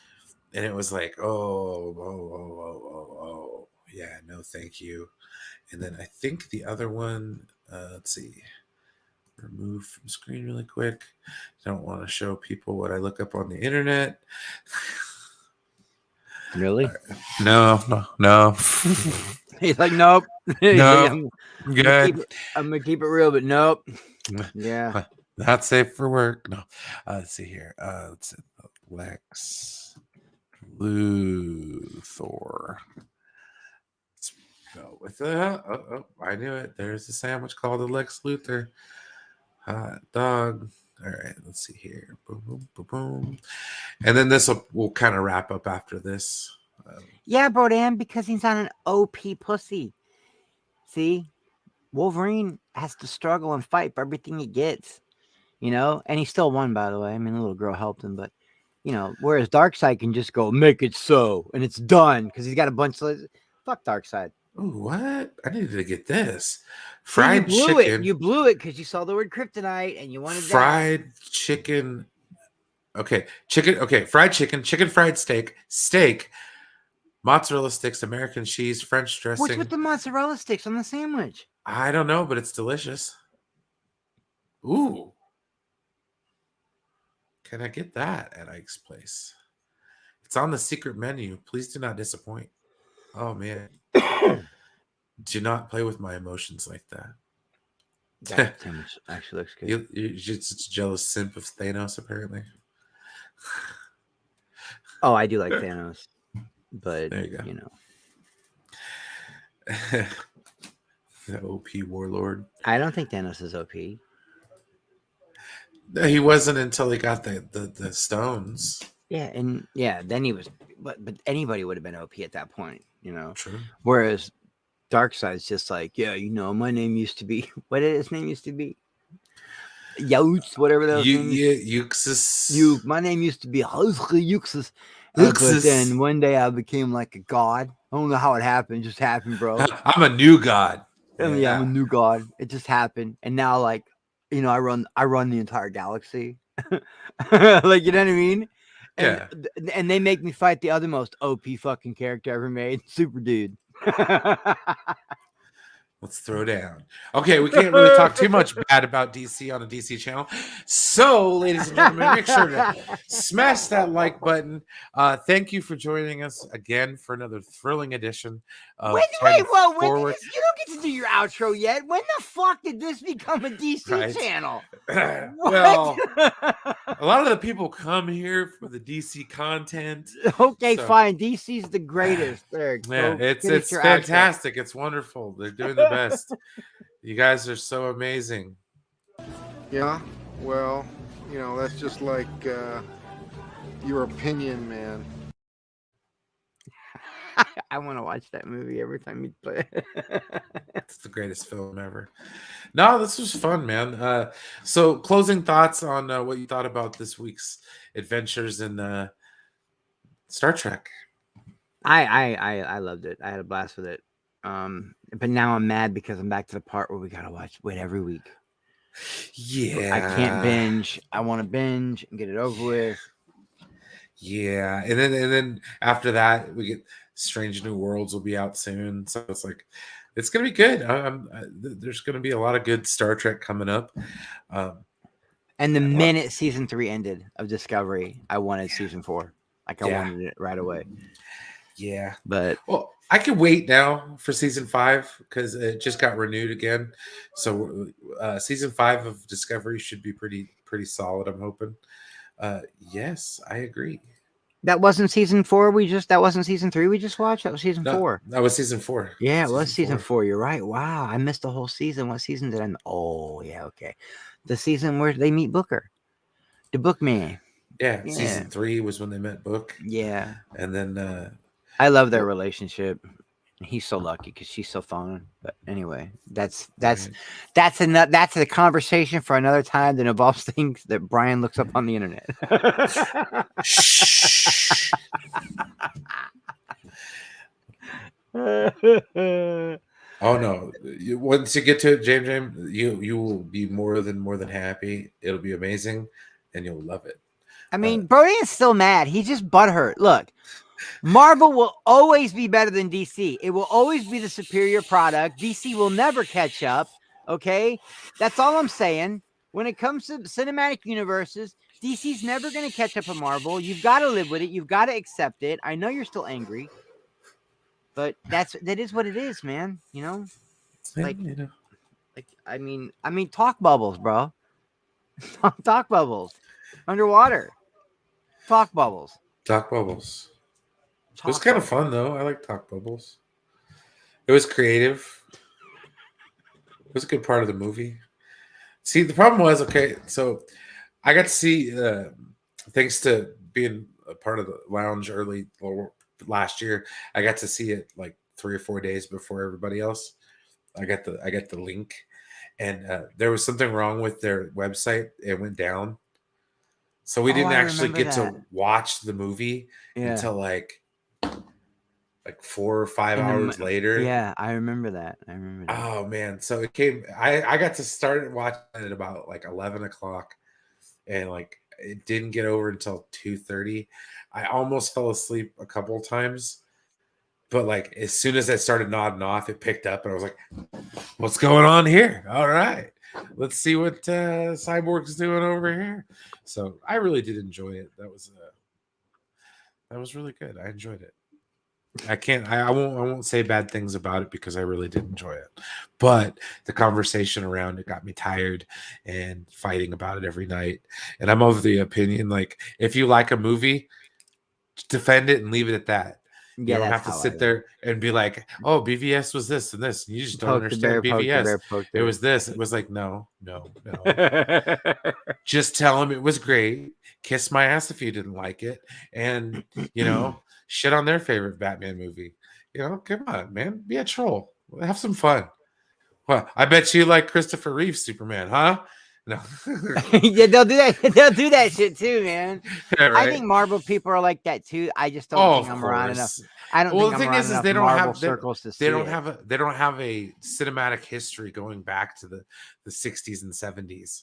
and it was like, oh, yeah, no, thank you. And then I think the other one, let's see, remove from screen really quick. Don't want to show people what I look up on the internet. Really? No. He's like, nope. No, like, I'm good. I'm gonna keep it real, but nope. Yeah. Not safe for work. No. Let's see here. Let's see. Lex Luthor. Let's go with that. I knew it. There's a sandwich called a Lex Luthor. Hot dog. All right, let's see here. Boom, boom, boom, boom. And then we'll kind of wrap up after this. Yeah, bro, Dan, because he's not an OP pussy. See, Wolverine has to struggle and fight for everything he gets, and he still won, by the way. I mean, the little girl helped him, but whereas Darkseid can just go make it so, and it's done because he's got a bunch of fuck Darkseid. Ooh, what? I needed to get this. See, Fried chicken. You blew it because you saw the word kryptonite and you wanted fried chicken. Okay, chicken. Okay, fried chicken, chicken fried steak, mozzarella sticks, American cheese, French dressing. What's with the mozzarella sticks on the sandwich? I don't know, but it's delicious. Ooh. Can I get that at Ike's Place? It's on the secret menu. Please do not disappoint. Oh, man. Do not play with my emotions like that. That sandwich actually looks good. You're just a jealous simp of Thanos, apparently. Oh, I do like Thanos. But, there you go. The OP warlord. I don't think Thanos is OP. He wasn't until he got the stones. Yeah, and then he was, but anybody would have been OP at that point, True. Whereas Darkseid's just like, my name used to be, what did his name used to be? Youts, whatever that was. Euxis. My name used to be Euxis. But then one day I became like a god. I don't know how it happened. It just happened, bro. I'm a new god. I'm a new god. It just happened. And now, like, I run the entire galaxy. Like, you know what I mean? And they make me fight the other most OP fucking character ever made, Super Dude. Let's throw down. Okay, we can't really talk too much bad about DC on a DC channel. So, ladies and gentlemen, make sure to smash that like button. Thank you for joining us again for another thrilling edition of wait, you don't get to do your outro yet. When the fuck did this become a DC channel? Well, a lot of the people come here for the DC content. Okay, fine. DC's the greatest. It's fantastic. It's wonderful. They're doing the best. You guys are so amazing. Yeah, well, that's just like your opinion, man. I want to watch that movie every time you play it. It's the greatest film ever. No, this was fun, man. So closing thoughts on what you thought about this week's adventures in Star Trek. I loved it. I had a blast with it. But now I'm mad because I'm back to the part where we gotta wait every week. Yeah, I can't binge. I want to binge and get it over with. Yeah, and then after that we get Strange New Worlds will be out soon, so it's like it's gonna be good. There's gonna be a lot of good Star Trek coming up. And the minute season 3 ended of Discovery, I wanted season 4. Like I wanted it right away. Yeah, but I can wait now for season 5 because it just got renewed again. So season 5 of Discovery should be pretty solid. I'm hoping. Yes, I agree. That wasn't season 4. That wasn't season 3 we just watched. That was season 4. That was season 4. Yeah, it was season 4. You're right. Wow, I missed the whole season. What season did I? Oh, yeah, okay. The season where they meet Booker, the Bookman. Yeah, season 3 was when they met Book. Yeah, and then I love their relationship. He's so lucky because she's so fun. But anyway, that's a conversation for another time that involves things that Brian looks up on the internet. Oh no! Once you get to it, James, you will be more than happy. It'll be amazing, and you'll love it. I mean, Brian's still mad. He's just butthurt. Look. Marvel will always be better than DC. It will always be the superior product. DC will never catch up. Okay? That's all I'm saying. When it comes to cinematic universes, DC's never going to catch up with Marvel. You've got to live with it. You've got to accept it. I know you're still angry. But that is what it is, man. Like I mean, talk bubbles, bro. Talk bubbles. Underwater. Talk bubbles. Talk bubbles. It was kind of fun though. I like talk bubbles. It was creative. It was a good part of the movie. See, the problem was, okay, so I got to see, thanks to being a part of the lounge early last year, I got to see it like 3 or 4 days before everybody else. I got the link, and there was something wrong with their website. It went down, so we didn't I actually remember get that. to watch the movie until like 4 or 5 hours later. Yeah, I remember that. Oh man, so it came. I got to start watching it at about like 11 o'clock, and like it didn't get over until 2:30. I almost fell asleep a couple of times, but like as soon as I started nodding off, it picked up, and I was like, "What's going on here? All right, let's see what Cyborg's doing over here." So I really did enjoy it. That was really good. I enjoyed it. I won't say bad things about it because I really did enjoy it. But the conversation around it got me tired and fighting about it every night. And I'm of the opinion, like, if you like a movie, defend it and leave it at that. You Yeah, don't that's have to how sit there and be like, oh, BVS was this and this. And you just don't understand BVS. It was this. It was like, no. Just tell him it was great. Kiss my ass if you didn't like it. And, shit on their favorite Batman movie. Come on, man. Be a troll. Have some fun. Well, I bet you like Christopher Reeve's Superman, huh? No. Yeah, they'll do that. They'll do that shit too, man. Yeah, right? I think Marvel people are like that too. I just don't think I'm around enough. I don't think I'm around enough Marvel circles to see they don't have a cinematic history going back to the 60s and 70s.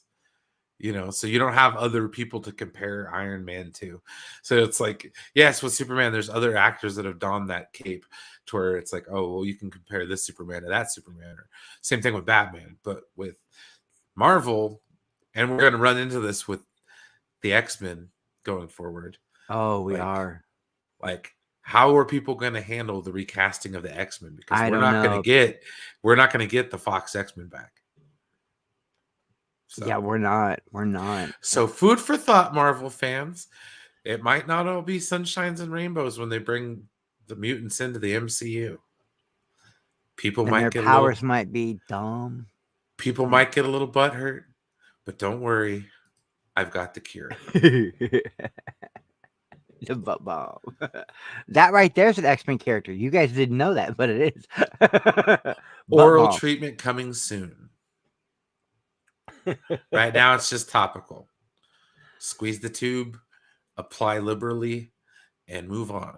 So you don't have other people to compare Iron Man to. So it's like, yes, with Superman, there's other actors that have donned that cape to where it's like, oh, well, you can compare this Superman to that Superman. Or same thing with Batman. But with Marvel, and we're going to run into this with the X-Men going forward. Oh, we are. Like, how are people going to handle the recasting of the X-Men? Because we're not going to get the Fox X-Men back. So, yeah, we're not. So food for thought, Marvel fans. It might not all be sunshines and rainbows when they bring the mutants into the MCU. Their powers might be dumb. People might get a little butthurt, but don't worry. I've got the cure. The butt bomb. That right there's an X-Men character. You guys didn't know that, but it is. Oral treatment coming soon. Right now, it's just topical. Squeeze the tube, apply liberally, and move on.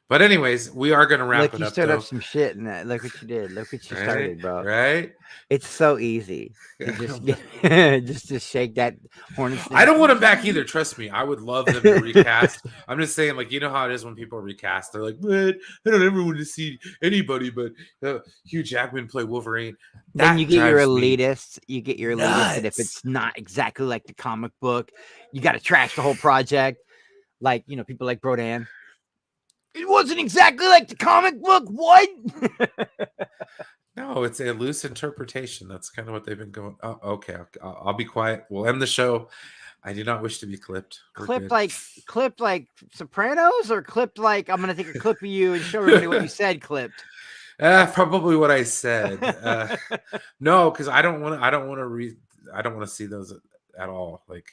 But anyways, we are going to wrap it up. You stirred up some shit in that. Look what you did. Look what you started, bro. Right? It's so easy. Just to shake that hornet's nest. I don't want them back either. Trust me. I would love them to recast. I'm just saying, like, you know how it is when people recast. They're like, "But I don't ever want to see anybody but Hugh Jackman play Wolverine." Then you get your elitists. You get your elitists, and if it's not exactly like the comic book, you got to trash the whole project. Like, people like Brodan. It wasn't exactly like the comic book. What? No, it's a loose interpretation. That's kind of what they've been going. Oh, okay. I'll be quiet. We'll end the show. I do not wish to be clipped. Clipped like Sopranos, or clipped like I'm gonna take a clip of you and show everybody what you said. Clipped. Probably what I said. No, because I don't want to see those at all. Like,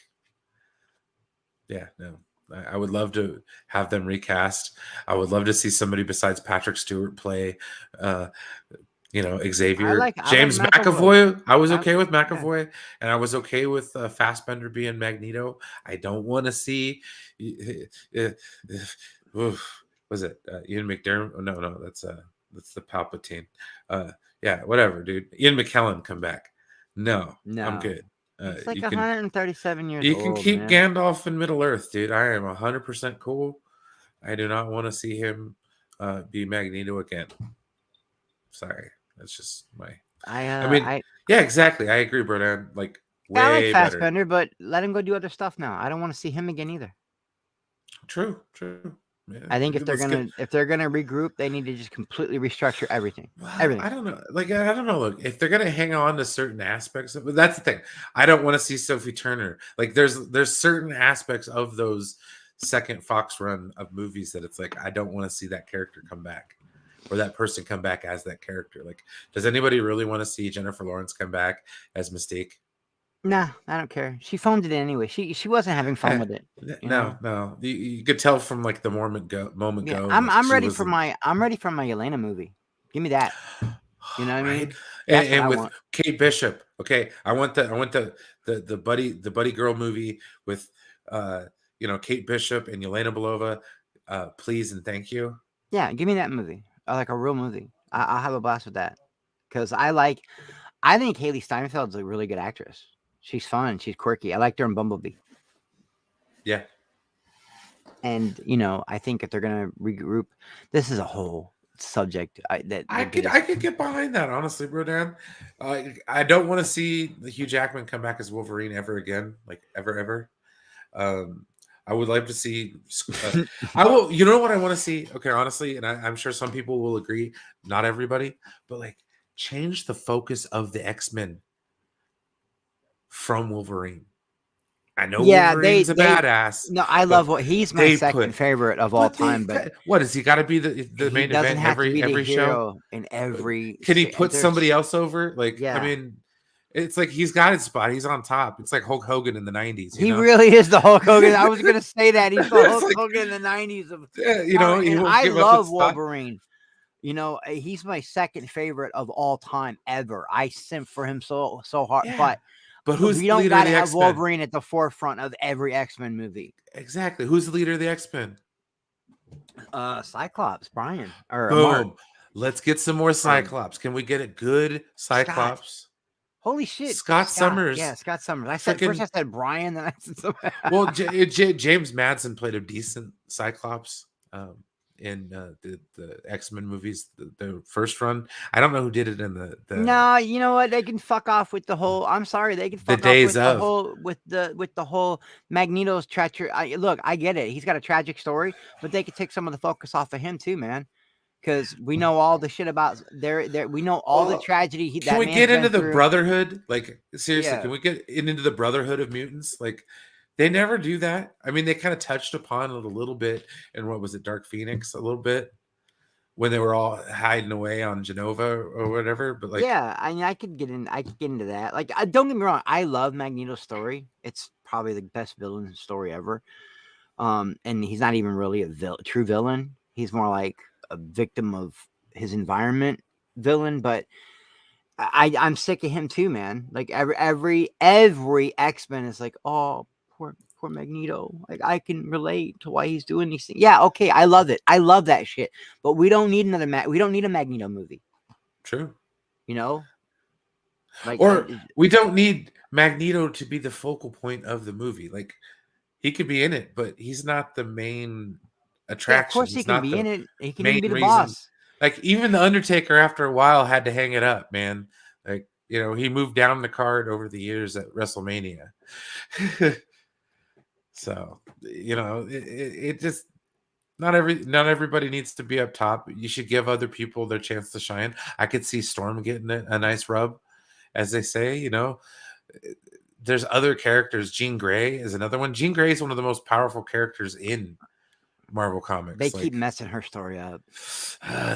yeah, no. I would love to have them recast. I would love to see somebody besides Patrick Stewart play, Xavier. James McAvoy. I was okay with McAvoy, and I was okay with Fassbender being Magneto. I don't want to see. Was it Ian McDermott? Oh, no, that's the Palpatine. Yeah, whatever, dude. Ian McKellen come back. No, I'm good. It's like 137 years old. You can keep Gandalf in Middle Earth, dude. I am 100% cool. I do not want to see him be Magneto again. Sorry. That's just my... yeah, exactly. I agree, Brodan. Like, way I like better. Fassbender, but let him go do other stuff now. I don't want to see him again either. True. Yeah, I think if they're gonna regroup, they need to just completely restructure everything. Everything. I don't know. Like, I don't know. Look, if they're gonna hang on to certain aspects of it, that's the thing. I don't want to see Sophie Turner. Like, there's certain aspects of those second Fox run of movies that it's like I don't want to see that character come back or that person come back as that character. Like, does anybody really want to see Jennifer Lawrence come back as Mystique? Nah, I don't care. She phoned it in anyway. She wasn't having fun with it. No. You could tell from like the moment Yeah, go. I'm Like, I'm she ready for wasn't my Elena movie. Give me that. You know what I right. mean? That's what And I with want. Kate Bishop. Okay, I want the buddy girl movie with Kate Bishop and Yelena Belova. Please and thank you. Yeah, give me that movie. Like a real movie. I'll have a blast with that. Because I think Haley Steinfeld's a really good actress. She's fun. She's quirky. I liked her in Bumblebee. Yeah. And I think if they're gonna regroup, this is a whole subject. I could get behind that, honestly, bro. Dan. I don't want to see the Hugh Jackman come back as Wolverine ever again, like ever. I would like to see. I will. You know what I want to see? Okay, honestly, and I'm sure some people will agree. Not everybody, but like change the focus of the X-Men from Wolverine. I know Yeah, Wolverine's a badass. no, I but love he's my they second put. favorite of all time, but What has he got to be the he main doesn't event have to be the every show? hero in every. Can he put somebody else over? Like, I Yeah. mean, it's like he's got his spot. He's on top. It's like Hulk Hogan in the 90s. He really is the Hulk Hogan. I was gonna say that he's the Hulk like, Hogan in the 90s of. He won't I give up love his spot. Wolverine. He's my second favorite of all time ever. I simp for him so hard, Yeah. But we who's the don't leader of gotta the have X-Men? Wolverine at the forefront of every X-Men movie. Exactly. Who's the leader of the X-Men? Cyclops, Brian or Boom. Mark. Let's get some more Cyclops. Can we get a good Cyclops? Holy shit, Scott Summers. Yeah, Scott Summers. I said first I said Brian, then I said well, James Madsen played a decent Cyclops in the X-Men movies, the first run. I don't know who did it in the No, you know what? They can fuck off with the whole. I'm sorry, they can fuck off with the whole with the whole Magneto's treachery. Look, I get it. He's got a tragic story, but they could take some of the focus off of him too, man. Because we know all the shit about we know all the tragedy. Can we get into the Brotherhood? Like, seriously, can we get into the Brotherhood of Mutants? Like, they never do that. I mean, they kind of touched upon it a little bit in what was it, Dark Phoenix, a little bit when they were all hiding away on Genova or whatever. But like, yeah, I mean, I could get into that. Like, don't get me wrong, I love Magneto's story. It's probably the best villain story ever. And he's not even really a true villain. He's more like a victim of his environment villain, but I'm sick of him too, man. Like every X-Men is like, oh, poor Magneto. Like, I can relate to why he's doing these things. Yeah, okay, I love it. I love that shit. But we don't need we don't need a Magneto movie. True. Like, or we don't need Magneto to be the focal point of the movie. Like, he could be in it, but he's not the main attraction. Yeah, of course, he can be in it. He can even be the boss. Like, even the Undertaker, after a while, had to hang it up, man. Like, he moved down the card over the years at WrestleMania. So, it just not everybody needs to be up top. You should give other people their chance to shine. I could see Storm getting a nice rub, as they say. There's other characters. Jean Grey is another one. Jean Grey is one of the most powerful characters in Marvel Comics. They keep messing her story up.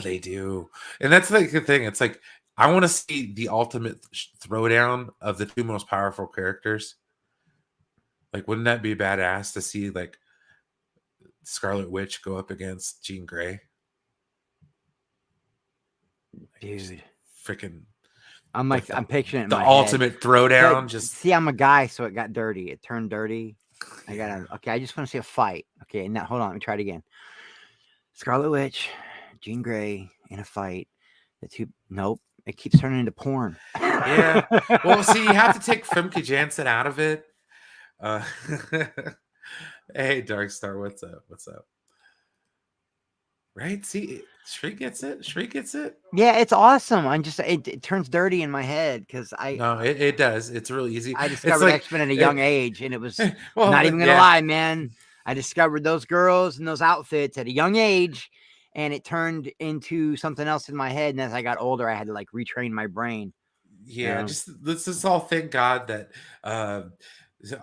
They do. And that's like the thing. It's like, I want to see the ultimate throwdown of the two most powerful characters. Like, wouldn't that be badass to see like Scarlet Witch go up against Jean Grey? Dude. Freaking. I'm picturing it in the my ultimate head. throwdown. But, just see, I'm a guy, so it got dirty. It turned dirty. I just want to see a fight. Okay, now hold on, let me try it again. Scarlet Witch, Jean Grey in a fight. Nope, it keeps turning into porn. Yeah. Well, see, you have to take Femke Janssen out of it. Hey, Darkstar, what's up? Right? See, Shriek gets it. Yeah, it's awesome. I'm just it turns dirty in my head because No, it does. It's really easy. I discovered X-Men at a young age, and it was well, not even gonna lie, man. I discovered those girls and those outfits at a young age, and it turned into something else in my head. And as I got older, I had to like retrain my brain. Yeah, let's just all thank God that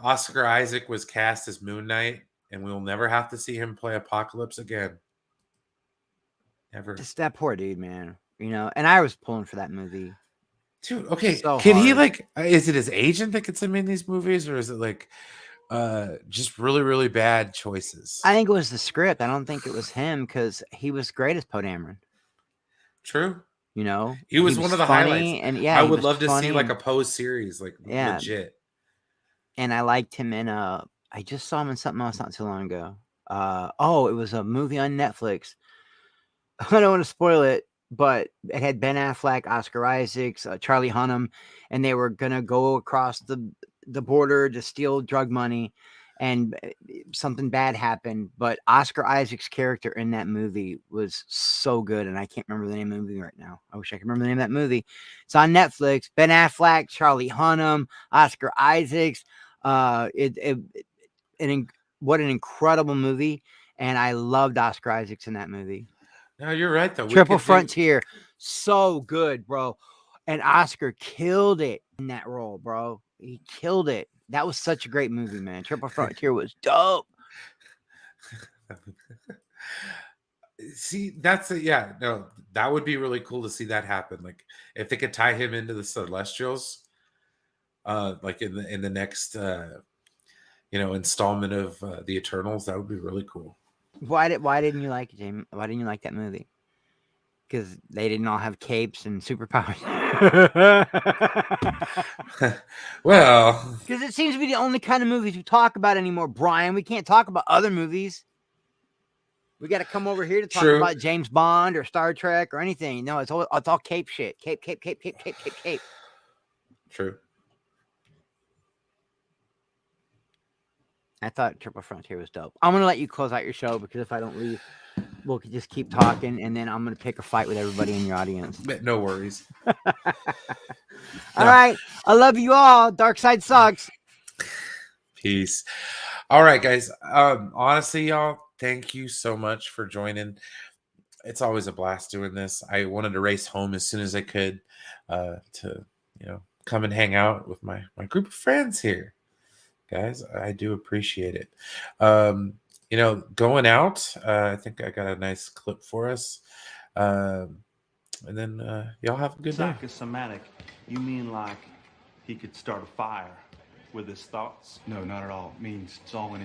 Oscar Isaac was cast as Moon Knight, and we'll never have to see him play Apocalypse again. Never. Just that poor dude, man. You know, and I was pulling for that movie. Dude, okay. So Can he hard. like? Is it his agent that gets him in these movies, or is it like, just really, really bad choices? I think it was the script. I don't think it was him because he was great as Poe Dameron. True. You know, He was one of the funny, highlights. and yeah, I he would was love to see funny like a and- Poe series, like Yeah. legit. and I liked him in I just saw him in something else not too long ago. It was a movie on Netflix. I don't want to spoil it, but it had Ben Affleck, Oscar Isaacs, Charlie Hunnam, and they were gonna go across the border to steal drug money, and something bad happened. But Oscar Isaac's character in that movie was so good, and I can't remember the name of the movie right now. I wish I could remember the name of that movie. It's on Netflix. Ben Affleck, Charlie Hunnam, Oscar Isaacs. What an incredible movie, and I loved Oscar Isaacs in that movie. No, you're right though. Triple Frontier, so good, bro. And Oscar killed it in that role, bro. He killed it. That was such a great movie, man. Triple Frontier was dope. See, that's it. Yeah, no, that would be really cool to see that happen. Like if they could tie him into the Celestials, like in the next installment of the Eternals, that would be really cool. Why didn't you like it, Jamie? Why didn't you like that movie? Because they didn't all have capes and superpowers. Well, because it seems to be the only kind of movies we talk about anymore, Brian. We can't talk about other movies. We got to come over here to talk True. about James Bond or Star Trek or anything. No, it's all cape shit. Cape. True. I thought Triple Frontier was dope. I'm going to let you close out your show because if I don't leave, we'll just keep talking and then I'm going to pick a fight with everybody in your audience. No worries. All right. I love you all. Dark Side sucks. Peace. All right, guys. Honestly, y'all, thank you so much for joining. It's always a blast doing this. I wanted to race home as soon as I could to come and hang out with my group of friends here. Guys, I do appreciate it. Going out, I think I got a nice clip for us. And then y'all have a good day. Psychosomatic, you mean like he could start a fire with his thoughts? No, not at all. It means it's all in